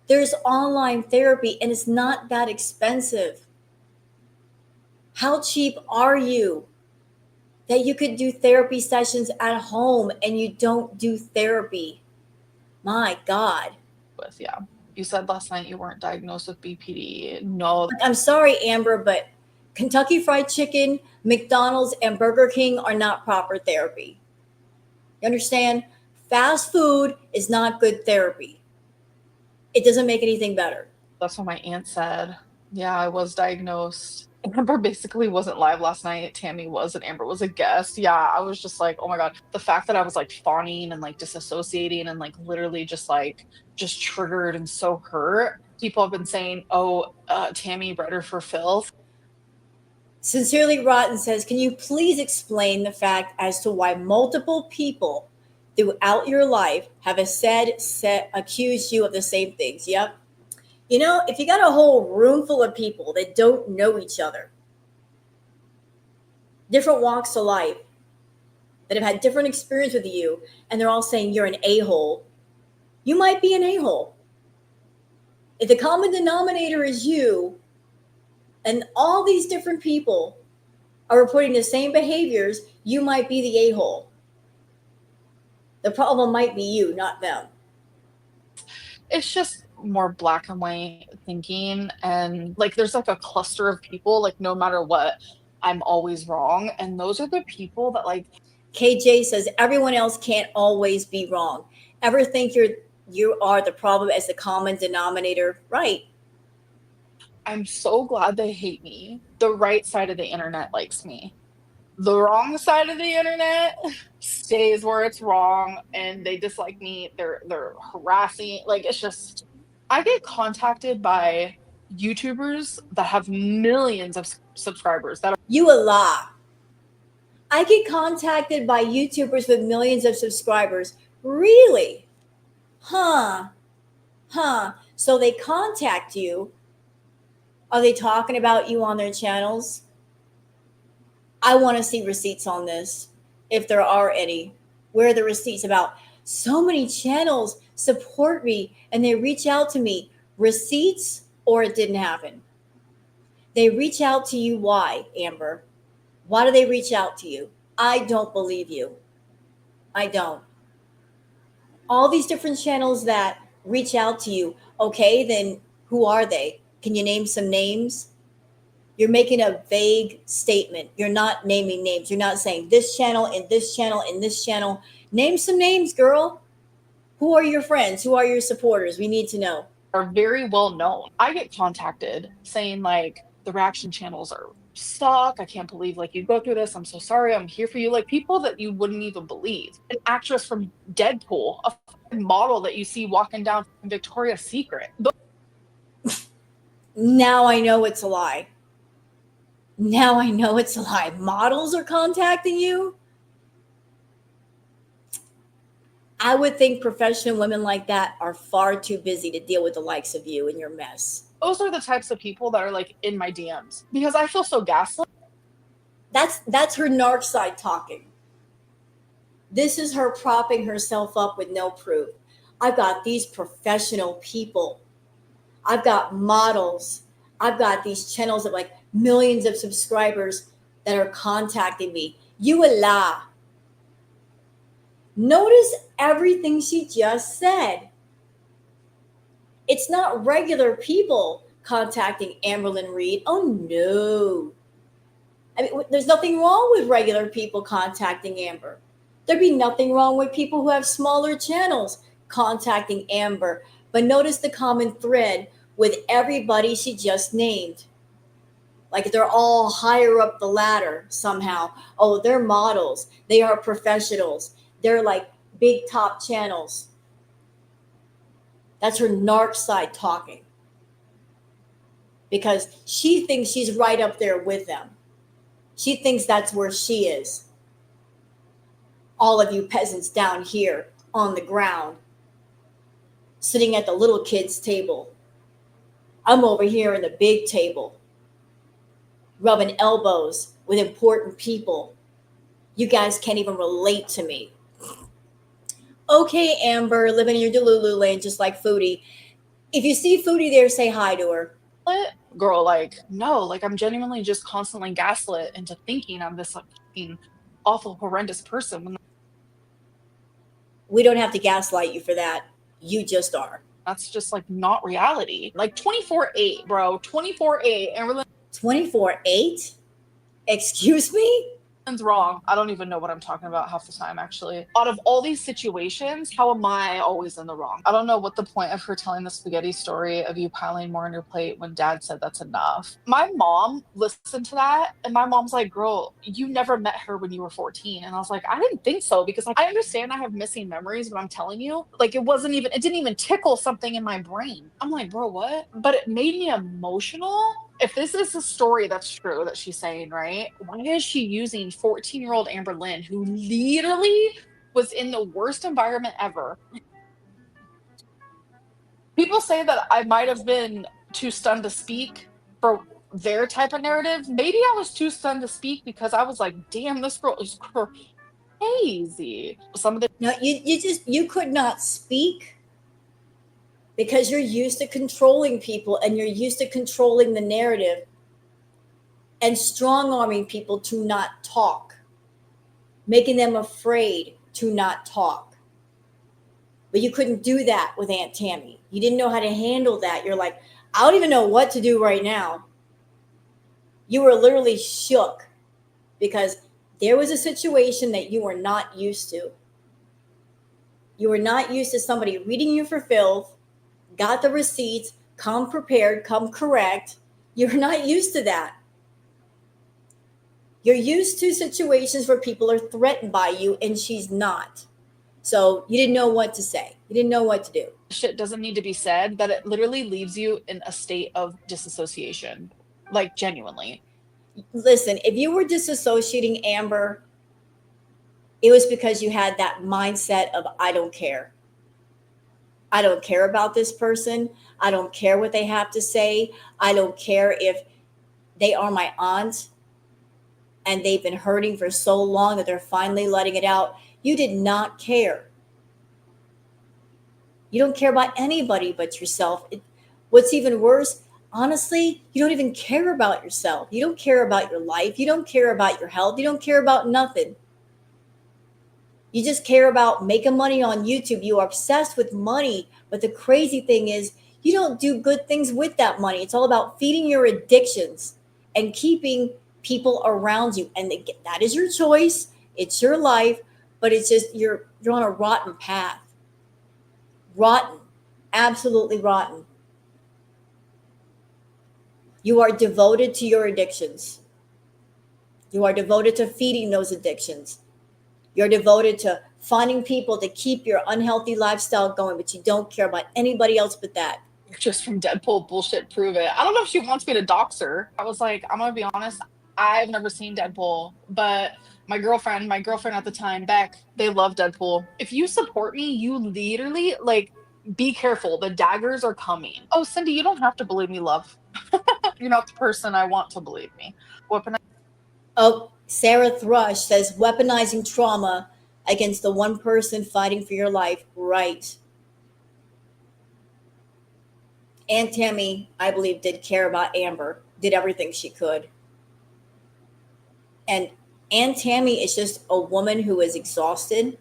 there's online therapy and it's not that expensive. How cheap are you that you could do therapy sessions at home and you don't do therapy? My God. Yeah. You said last night you weren't diagnosed with BPD. No. I'm sorry, Amber, but Kentucky Fried Chicken, McDonald's, and Burger King are not proper therapy. You understand? Fast food is not good therapy. It doesn't make anything better. That's what my aunt said. Yeah, I was diagnosed. Amber basically wasn't live last night. Tammy was, and Amber was a guest. Yeah, I was just like, oh my God. The fact that I was like fawning and like disassociating and like literally just triggered and so hurt. People have been saying, oh, Tammy bred her for filth. Sincerely Rotten says, can you please explain the fact as to why multiple people throughout your life have accused you of the same things? Yep. You know, if you got a whole room full of people that don't know each other, different walks of life, that have had different experience with you, and they're all saying you're an a-hole, you might be an a-hole. If the common denominator is you, and all these different people are reporting the same behaviors, you might be the a-hole. The problem might be you, not them. It's just more black and white thinking, and like there's like a cluster of people, like no matter what, I'm always wrong. And those are the people that like KJ says everyone else can't always be wrong. Ever think you are the problem as the common denominator? Right. I'm so glad they hate me. The right side of the internet likes me. The wrong side of the internet stays where it's wrong and they dislike me. They're harassing. Like it's just I get contacted by YouTubers that have millions of subscribers that You a lie. I get contacted by YouTubers with millions of subscribers. Really? Huh. Huh. So they contact you. Are they talking about you on their channels? I want to see receipts on this, if there are any. Where are the receipts about? So many channels support me and they reach out to me. Receipts or it didn't happen? They reach out to you. Why, Amber? Why do they reach out to you? I don't believe you. I don't. All these different channels that reach out to you, okay, then who are they? Can you name some names? You're making a vague statement. You're not naming names. You're not saying this channel and this channel and this channel. Name some names, girl. Who are your friends? Who are your supporters? We need to know. are very well known. I get contacted saying like the reaction channels are suck. I can't believe like you go through this. I'm so sorry. I'm here for you. Like people that you wouldn't even believe. An actress from Deadpool, a model that you see walking down Victoria's Secret. Now I know it's a lie. Now I know it's a lie. Models are contacting you? I would think professional women like that are far too busy to deal with the likes of you and your mess. Those are the types of people that are like in my DMs because I feel so gaslit. That's her narc side talking. This is her propping herself up with no proof. I've got these professional people. I've got models. I've got these channels of like millions of subscribers that are contacting me. You a lie. Notice everything she just said. It's not regular people contacting Amberlynn Reid. Oh no. I mean, there's nothing wrong with regular people contacting Amber. There'd be nothing wrong with people who have smaller channels contacting Amber. But notice the common thread with everybody she just named. Like they're all higher up the ladder somehow. Oh, they're models. They are professionals. They're like big top channels. That's her narc side talking. Because she thinks she's right up there with them. She thinks that's where she is. All of you peasants down here on the ground, sitting at the little kids' table. I'm over here in the big table, rubbing elbows with important people. You guys can't even relate to me. Okay, Amber, living in your Delulu land just like Foodie. If you see Foodie there, say hi to her. Girl, like, no, like I'm genuinely just constantly gaslit into thinking I'm this like awful, horrendous person. When We don't have to gaslight you for that. You just are. that's just like not reality. Like 24/8, bro. 24/8. And 24/8? Excuse me? wrong. I don't even know what I'm talking about half the time, actually. Out of all these situations, how am I always in the wrong? I don't know what the point of her telling the spaghetti story of you piling more on your plate when dad said that's enough. My mom listened to that, and my mom's like, girl, you never met her when you were 14. And I was like, I didn't think so, because like I understand I have missing memories, but I'm telling you, like it didn't even tickle something in my brain. I'm like, bro, what? But it made me emotional. If this is a story that's true that she's saying, right? Why is she using 14-year-old Amberlynn, who literally was in the worst environment ever? People say that I might have been too stunned to speak for their type of narrative. Maybe I was too stunned to speak because I was like, damn, this girl is crazy. Some of the No, you could not speak because you're used to controlling people and you're used to controlling the narrative and strong arming people to not talk, making them afraid to not talk. But you couldn't do that with Aunt Tammy. You didn't know how to handle that. You're like, I don't even know what to do right now. You were literally shook because there was a situation that you were not used to. You were not used to somebody reading you for filth, got the receipts, come prepared, come correct. You're not used to that. You're used to situations where people are threatened by you and she's not. So you didn't know what to say. You didn't know what to do. shit doesn't need to be said, that it literally leaves you in a state of disassociation. Like, genuinely. Listen, if you were disassociating, Amber, it was because you had that mindset of, I don't care. I don't care about this person. I don't care what they have to say. I don't care if they are my aunt and they've been hurting for so long that they're finally letting it out. You did not care. You don't care about anybody but yourself. What's even worse, honestly, you don't even care about yourself. You don't care about your life. You don't care about your health. You don't care about nothing. You just care about making money on YouTube. You are obsessed with money. But the crazy thing is, you don't do good things with that money. It's all about feeding your addictions and keeping people around you. And that is your choice. It's your life. But it's just, you're on a rotten path. Rotten. Absolutely rotten. You are devoted to your addictions. You are devoted to feeding those addictions. You're devoted to finding people to keep your unhealthy lifestyle going, but you don't care about anybody else but that. Just from Deadpool bullshit, prove it. I don't know if she wants me to dox her. I was like, I'm gonna be honest, I've never seen Deadpool, but my girlfriend at the time, Beck, they love Deadpool. If you support me, you literally, like, be careful. The daggers are coming. Oh, Cindy, you don't have to believe me, love. You're not the person I want to believe me. Weaponize. Oh, Sarah Thrush says weaponizing trauma against the one person fighting for your life. Right. Aunt Tammy, I believe, did care about Amber, did everything she could. And Aunt Tammy is just a woman who is exhausted,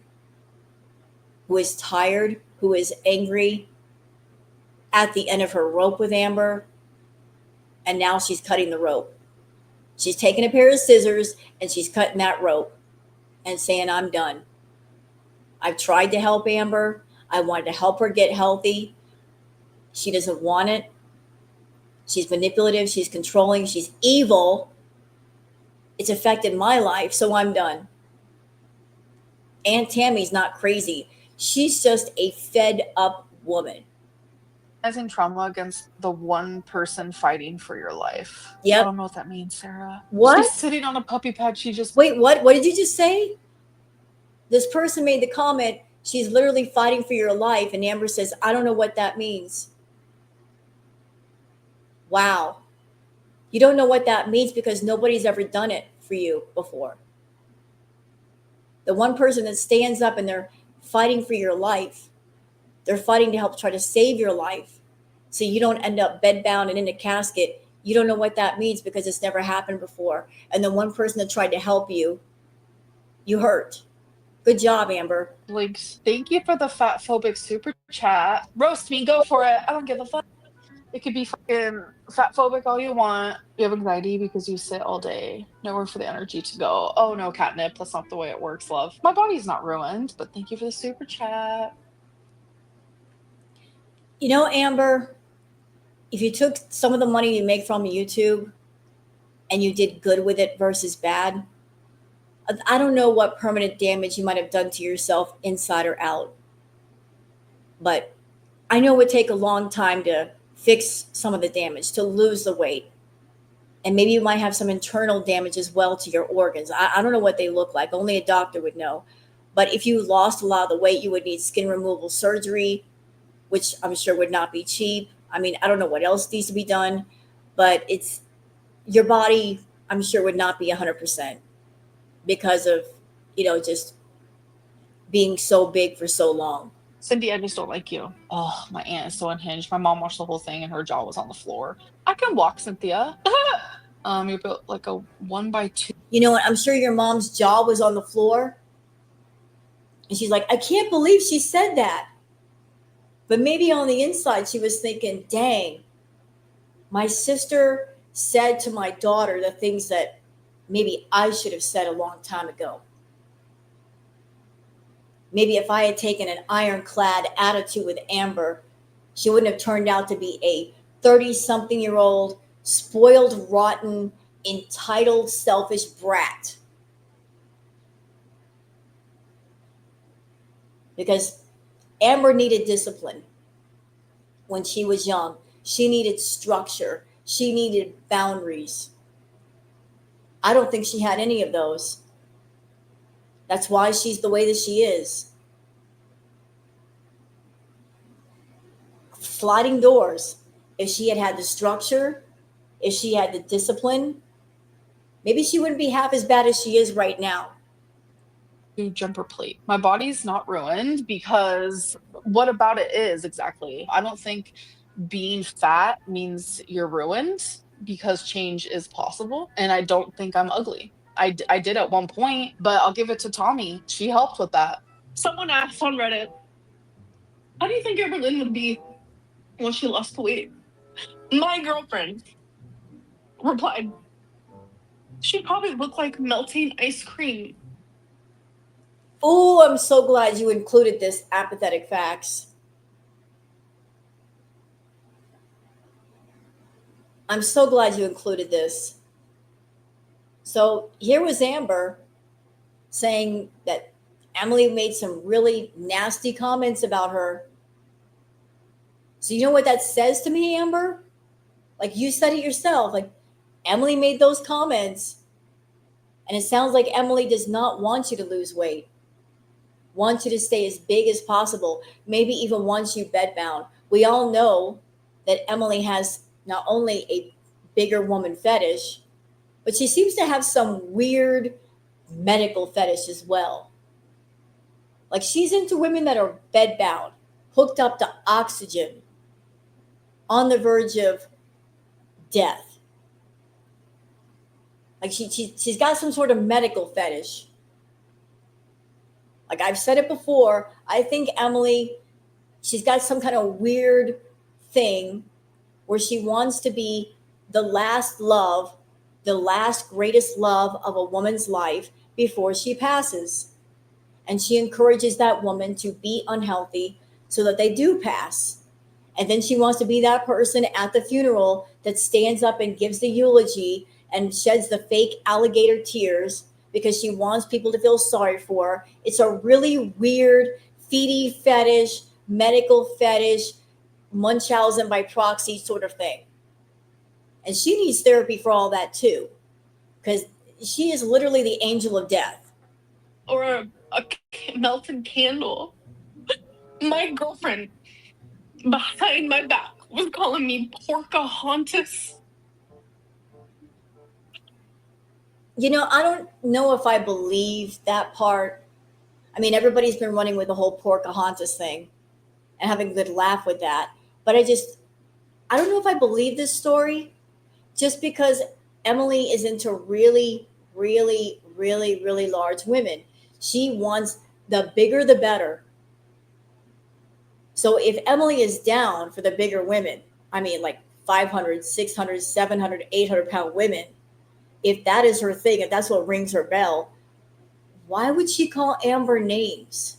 who is tired, who is angry, at the end of her rope with Amber. And now she's cutting the rope. She's taking a pair of scissors and she's cutting that rope and saying, I'm done. I've tried to help Amber. I wanted to help her get healthy. She doesn't want it. She's manipulative. She's controlling. She's evil. It's affected my life, so I'm done. Aunt Tammy's not crazy. She's just a fed up woman. Trauma against the one person fighting for your life. Yep. I don't know what that means, Sarah. What? She's sitting on a puppy pad. She just. Wait, what? What did you just say? This person made the comment, she's literally fighting for your life. And Amber says, I don't know what that means. Wow. You don't know what that means because nobody's ever done it for you before. The one person that stands up and they're fighting for your life, they're fighting to help try to save your life so you don't end up bedbound and in a casket. You don't know what that means because it's never happened before. And the one person that tried to help you, you hurt. Good job, Amber. Links. Thank you for the fat phobic super chat. Roast me, go for it. I don't give a fuck. It could be fucking fat phobic all you want. You have anxiety because you sit all day. Nowhere for the energy to go. Oh no, catnip. That's not the way it works, love. My body's not ruined, but thank you for the super chat. You know, Amber, if you took some of the money you make from YouTube and you did good with it versus bad, I don't know what permanent damage you might have done to yourself inside or out. But I know it would take a long time to fix some of the damage, to lose the weight. And maybe you might have some internal damage as well to your organs. I don't know what they look like. Only a doctor would know. But if you lost a lot of the weight, you would need skin removal surgery, which I'm sure would not be cheap. I mean, I don't know what else needs to be done, but it's your body, I'm sure would not be 100% because of, just being so big for so long. Cindy, I just don't like you. Oh, my aunt is so unhinged. My mom watched the whole thing and her jaw was on the floor. I can walk, Cynthia. You're built like a 1x2. You know what? I'm sure your mom's jaw was on the floor. And she's like, I can't believe she said that. But maybe on the inside, she was thinking, dang, my sister said to my daughter the things that maybe I should have said a long time ago. Maybe if I had taken an ironclad attitude with Amber, she wouldn't have turned out to be a 30-something-year-old, spoiled, rotten, entitled, selfish brat. Because Amber needed discipline when she was young. She needed structure. She needed boundaries. I don't think she had any of those. That's why she's the way that she is. Sliding doors. If she had had the structure, if she had the discipline, maybe she wouldn't be half as bad as she is right now. Jumper plate. My body's not ruined because what about it is exactly. I don't think being fat means you're ruined because change is possible. And I don't think I'm ugly. I did at one point, but I'll give it to Tommy. She helped with that. Someone asked on Reddit, how do you think Amberlynn would be when she lost the weight? My girlfriend replied, she'd probably look like melting ice cream. Oh, I'm so glad you included this apathetic FAXX. I'm so glad you included this. So here was Amber saying that Emily made some really nasty comments about her. So you know what that says to me, Amber? Like you said it yourself, like Emily made those comments, and it sounds like Emily does not want you to lose weight, wants you to stay as big as possible, maybe even wants you bedbound. We all know that Emily has not only a bigger woman fetish, but she seems to have some weird medical fetish as well. Like she's into women that are bedbound, hooked up to oxygen, on the verge of death. Like she's got some sort of medical fetish. Like I've said it before, I think Emily, she's got some kind of weird thing where she wants to be the last love, the last greatest love of a woman's life before she passes. And she encourages that woman to be unhealthy so that they do pass. And then she wants to be that person at the funeral that stands up and gives the eulogy and sheds the fake alligator tears because she wants people to feel sorry for her. It's a really weird, feety fetish, medical fetish, Munchausen by proxy sort of thing. And she needs therapy for all that too, because she is literally the angel of death. Or a melted candle. My girlfriend behind my back was calling me Porcahontas. You know, I don't know if I believe that part. I mean, everybody's been running with the whole Porcahontas thing and having a good laugh with that. But I don't know if I believe this story just because Emily is into really, really, really, really large women. She wants the bigger, the better. So if Emily is down for the bigger women, I mean, like 500, 600, 700, 800-pound women, if that is her thing, if that's what rings her bell, why would she call Amber names?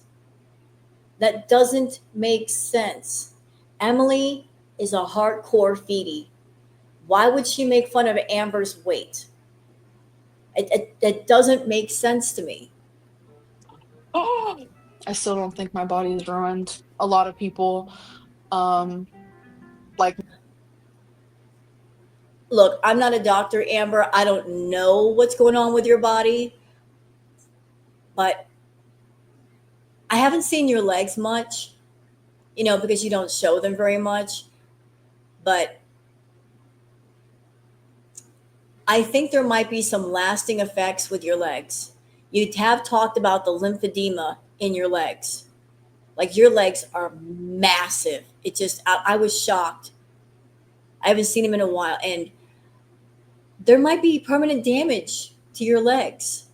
That doesn't make sense. Emily is a hardcore feedy. Why would she make fun of Amber's weight? It doesn't make sense to me. Oh, I still don't think my body is ruined. A lot of people, like, Look, I'm not a doctor, Amber. I don't know what's going on with your body, but I haven't seen your legs much. because you don't show them very much. But I think there might be some lasting effects with your legs. You have talked about the lymphedema in your legs. Like your legs are massive. I was shocked. I haven't seen them in a while. And there might be permanent damage to your legs.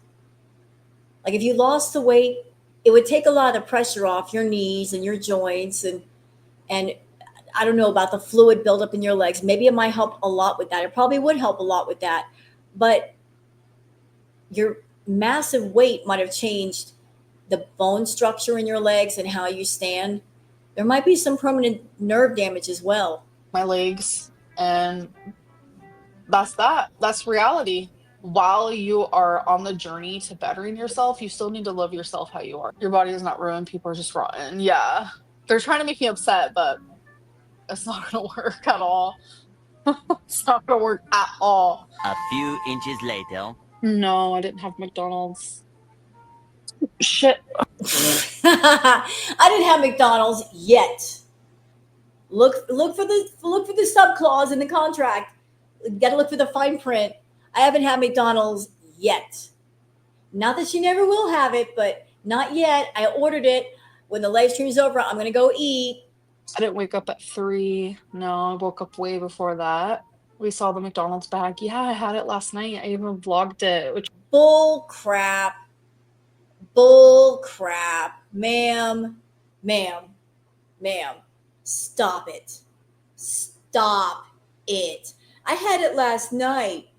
Like if you lost the weight, it would take a lot of the pressure off your knees and your joints and I don't know about the fluid buildup in your legs. Maybe it might help a lot with that. It probably would help a lot with that. But your massive weight might have changed the bone structure in your legs and how you stand. There might be some permanent nerve damage as well. My legs, and that's reality. While you are on the journey to bettering yourself, you still need to love yourself how you are. Your body is not ruined. People are just rotten. Yeah. They're trying to make me upset, but it's not going to work at all. It's not going to work at all. A few inches later. No, I didn't have McDonald's. Shit. I didn't have McDonald's yet. Look for the sub clause in the contract. You got to look for the fine print. I haven't had McDonald's yet. Not that you never will have it, but not yet. I ordered it. When the live stream is over, I'm going to go eat. I didn't wake up at 3. No, I woke up way before that. We saw the McDonald's bag. Yeah, I had it last night. I even vlogged it. Bull crap. Ma'am. Stop it. I had it last night.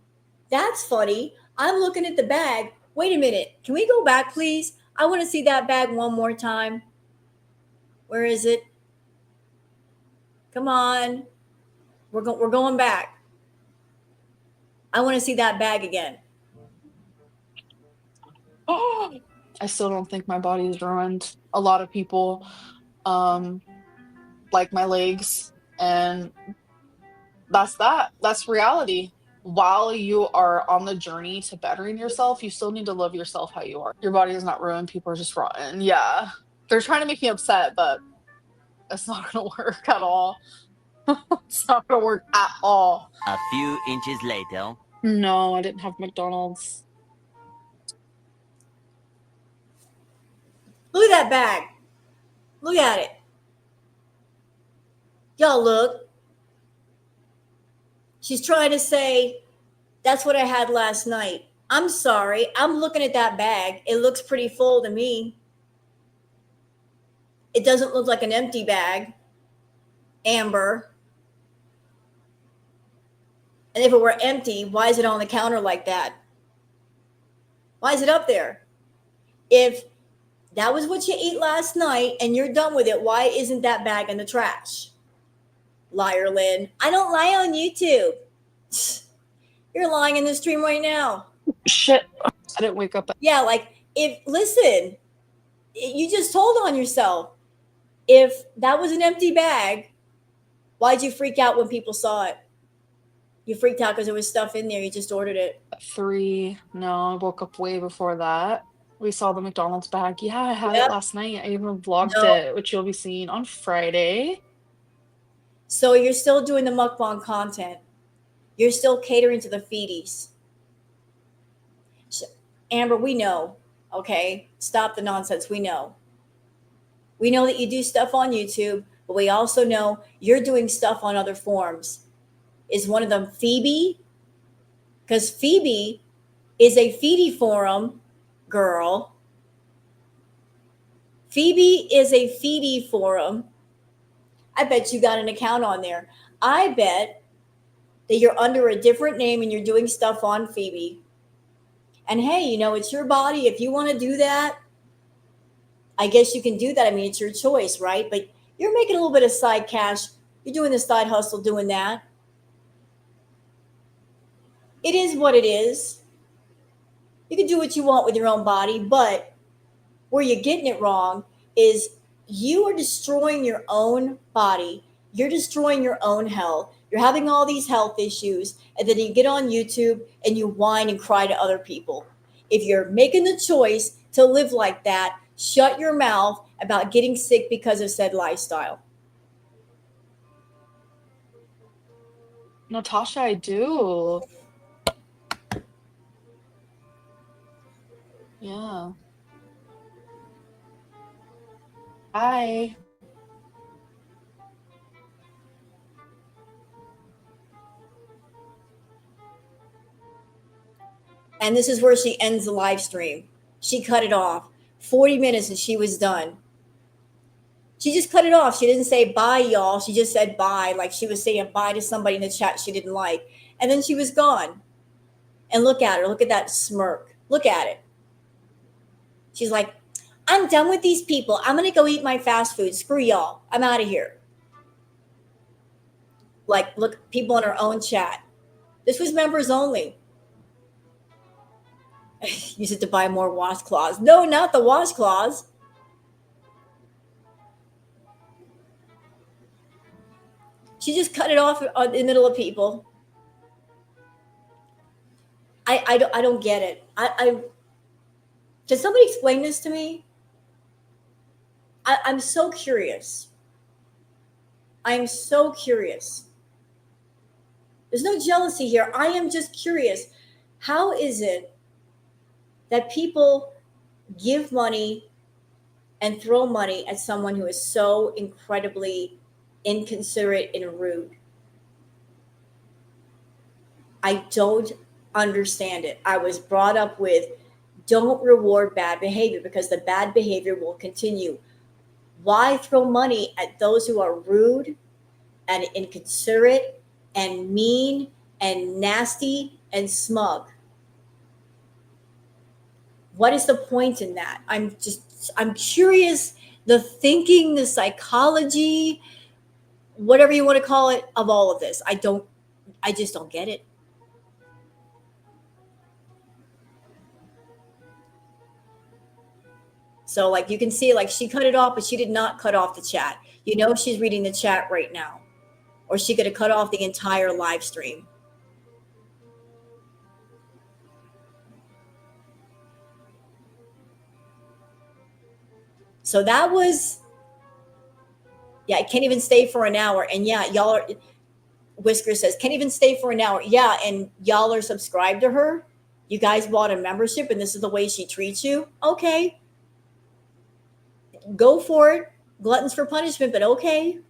That's funny. I'm looking at the bag. Wait a minute. Can we go back, please? I want to see that bag one more time. Where is it? Come on. We're going back. I want to see that bag again. Oh, I still don't think my body is ruined. A lot of people like my legs, and that's reality. While you are on the journey to bettering yourself, you still need to love yourself how you are. Your body is not ruined. People are just rotten. Yeah. They're trying to make me upset, but it's not going to work at all. It's not going to work at all. A few inches later. No, I didn't have McDonald's. Look at that bag. Look at it. Y'all look. She's trying to say, that's what I had last night. I'm sorry. I'm looking at that bag. It looks pretty full to me. It doesn't look like an empty bag, Amber. And if it were empty, why is it on the counter like that? Why is it up there? If that was what you ate last night and you're done with it, why isn't that bag in the trash? Liar Lynn. I don't lie on YouTube. You're lying in the stream right now. Shit. I didn't wake up. Yeah, listen, you just told on yourself. If that was an empty bag, why'd you freak out when people saw it? You freaked out because there was stuff in there. You just ordered it. At 3. No, I woke up way before that. We saw the McDonald's bag. Yeah, I had it last night. I even vlogged it, which you'll be seeing on Friday. So you're still doing the mukbang content. You're still catering to the feedies. Amber, we know, okay? Stop the nonsense. We know. We know that you do stuff on YouTube, but we also know you're doing stuff on other forums. Is one of them Phoebe? Because Phoebe is a feedie forum girl. Phoebe is a feedie forum. I bet you got an account on there. I bet that you're under a different name and you're doing stuff on Phoebe. And hey, it's your body. If you want to do that, I guess you can do that. I mean, it's your choice, right? But you're making a little bit of side cash. You're doing the side hustle doing that. It is what it is. You can do what you want with your own body, but where you're getting it wrong is you are destroying your own body. You're destroying your own health. You're having all these health issues, and then you get on YouTube and you whine and cry to other people. If you're making the choice to live like that, shut your mouth about getting sick because of said lifestyle. Natasha, I do. Yeah. Bye. And this is where she ends the live stream. She cut it off. 40 minutes and she was done. She just cut it off. She didn't say bye, y'all. She just said bye, like she was saying bye to somebody in the chat she didn't like. And then she was gone. And look at her. Look at that smirk. Look at it. She's like, I'm done with these people. I'm going to go eat my fast food. Screw y'all. I'm out of here. Like, look, people in her own chat. This was members only. Use it to buy more washcloths. No, not the washcloths. She just cut it off in the middle of people. I don't get it. Can somebody explain this to me? I'm so curious. I'm so curious. There's no jealousy here. I am just curious. How is it that people give money and throw money at someone who is so incredibly inconsiderate and rude? I don't understand it. I was brought up with don't reward bad behavior because the bad behavior will continue. Why throw money at those who are rude and inconsiderate and mean and nasty and smug? What is the point in that? I'm curious, the thinking, the psychology, whatever you want to call it, of all of this. I just don't get it. So like you can see, like she cut it off, but she did not cut off the chat. You know, she's reading the chat right now, or she could have cut off the entire live stream. So that was, yeah, I can't even stay for an hour. And yeah, y'all are, Whisker says, can't even stay for an hour. Yeah, and y'all are subscribed to her. You guys bought a membership and this is the way she treats you. Okay. Go for it. Gluttons for punishment, but okay.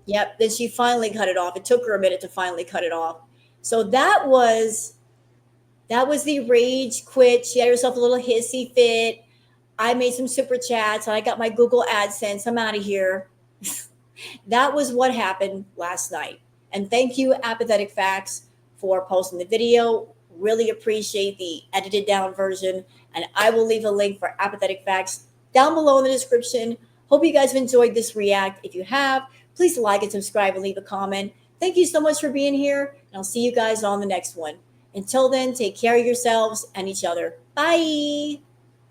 Yep. Then she finally cut it off. It took her a minute to finally cut it off. So that was the rage quit. She had herself a little hissy fit. I made some super chats and I got my Google AdSense. I'm out of here. That was what happened last night. And thank you, Apathetic FAXX, for posting the video. Really appreciate the edited down version. And I will leave a link for Apathetic FAXX down below in the description. Hope you guys have enjoyed this react. If you have, please like and subscribe and leave a comment. Thank you so much for being here. And I'll see you guys on the next one. Until then, take care of yourselves and each other. Bye.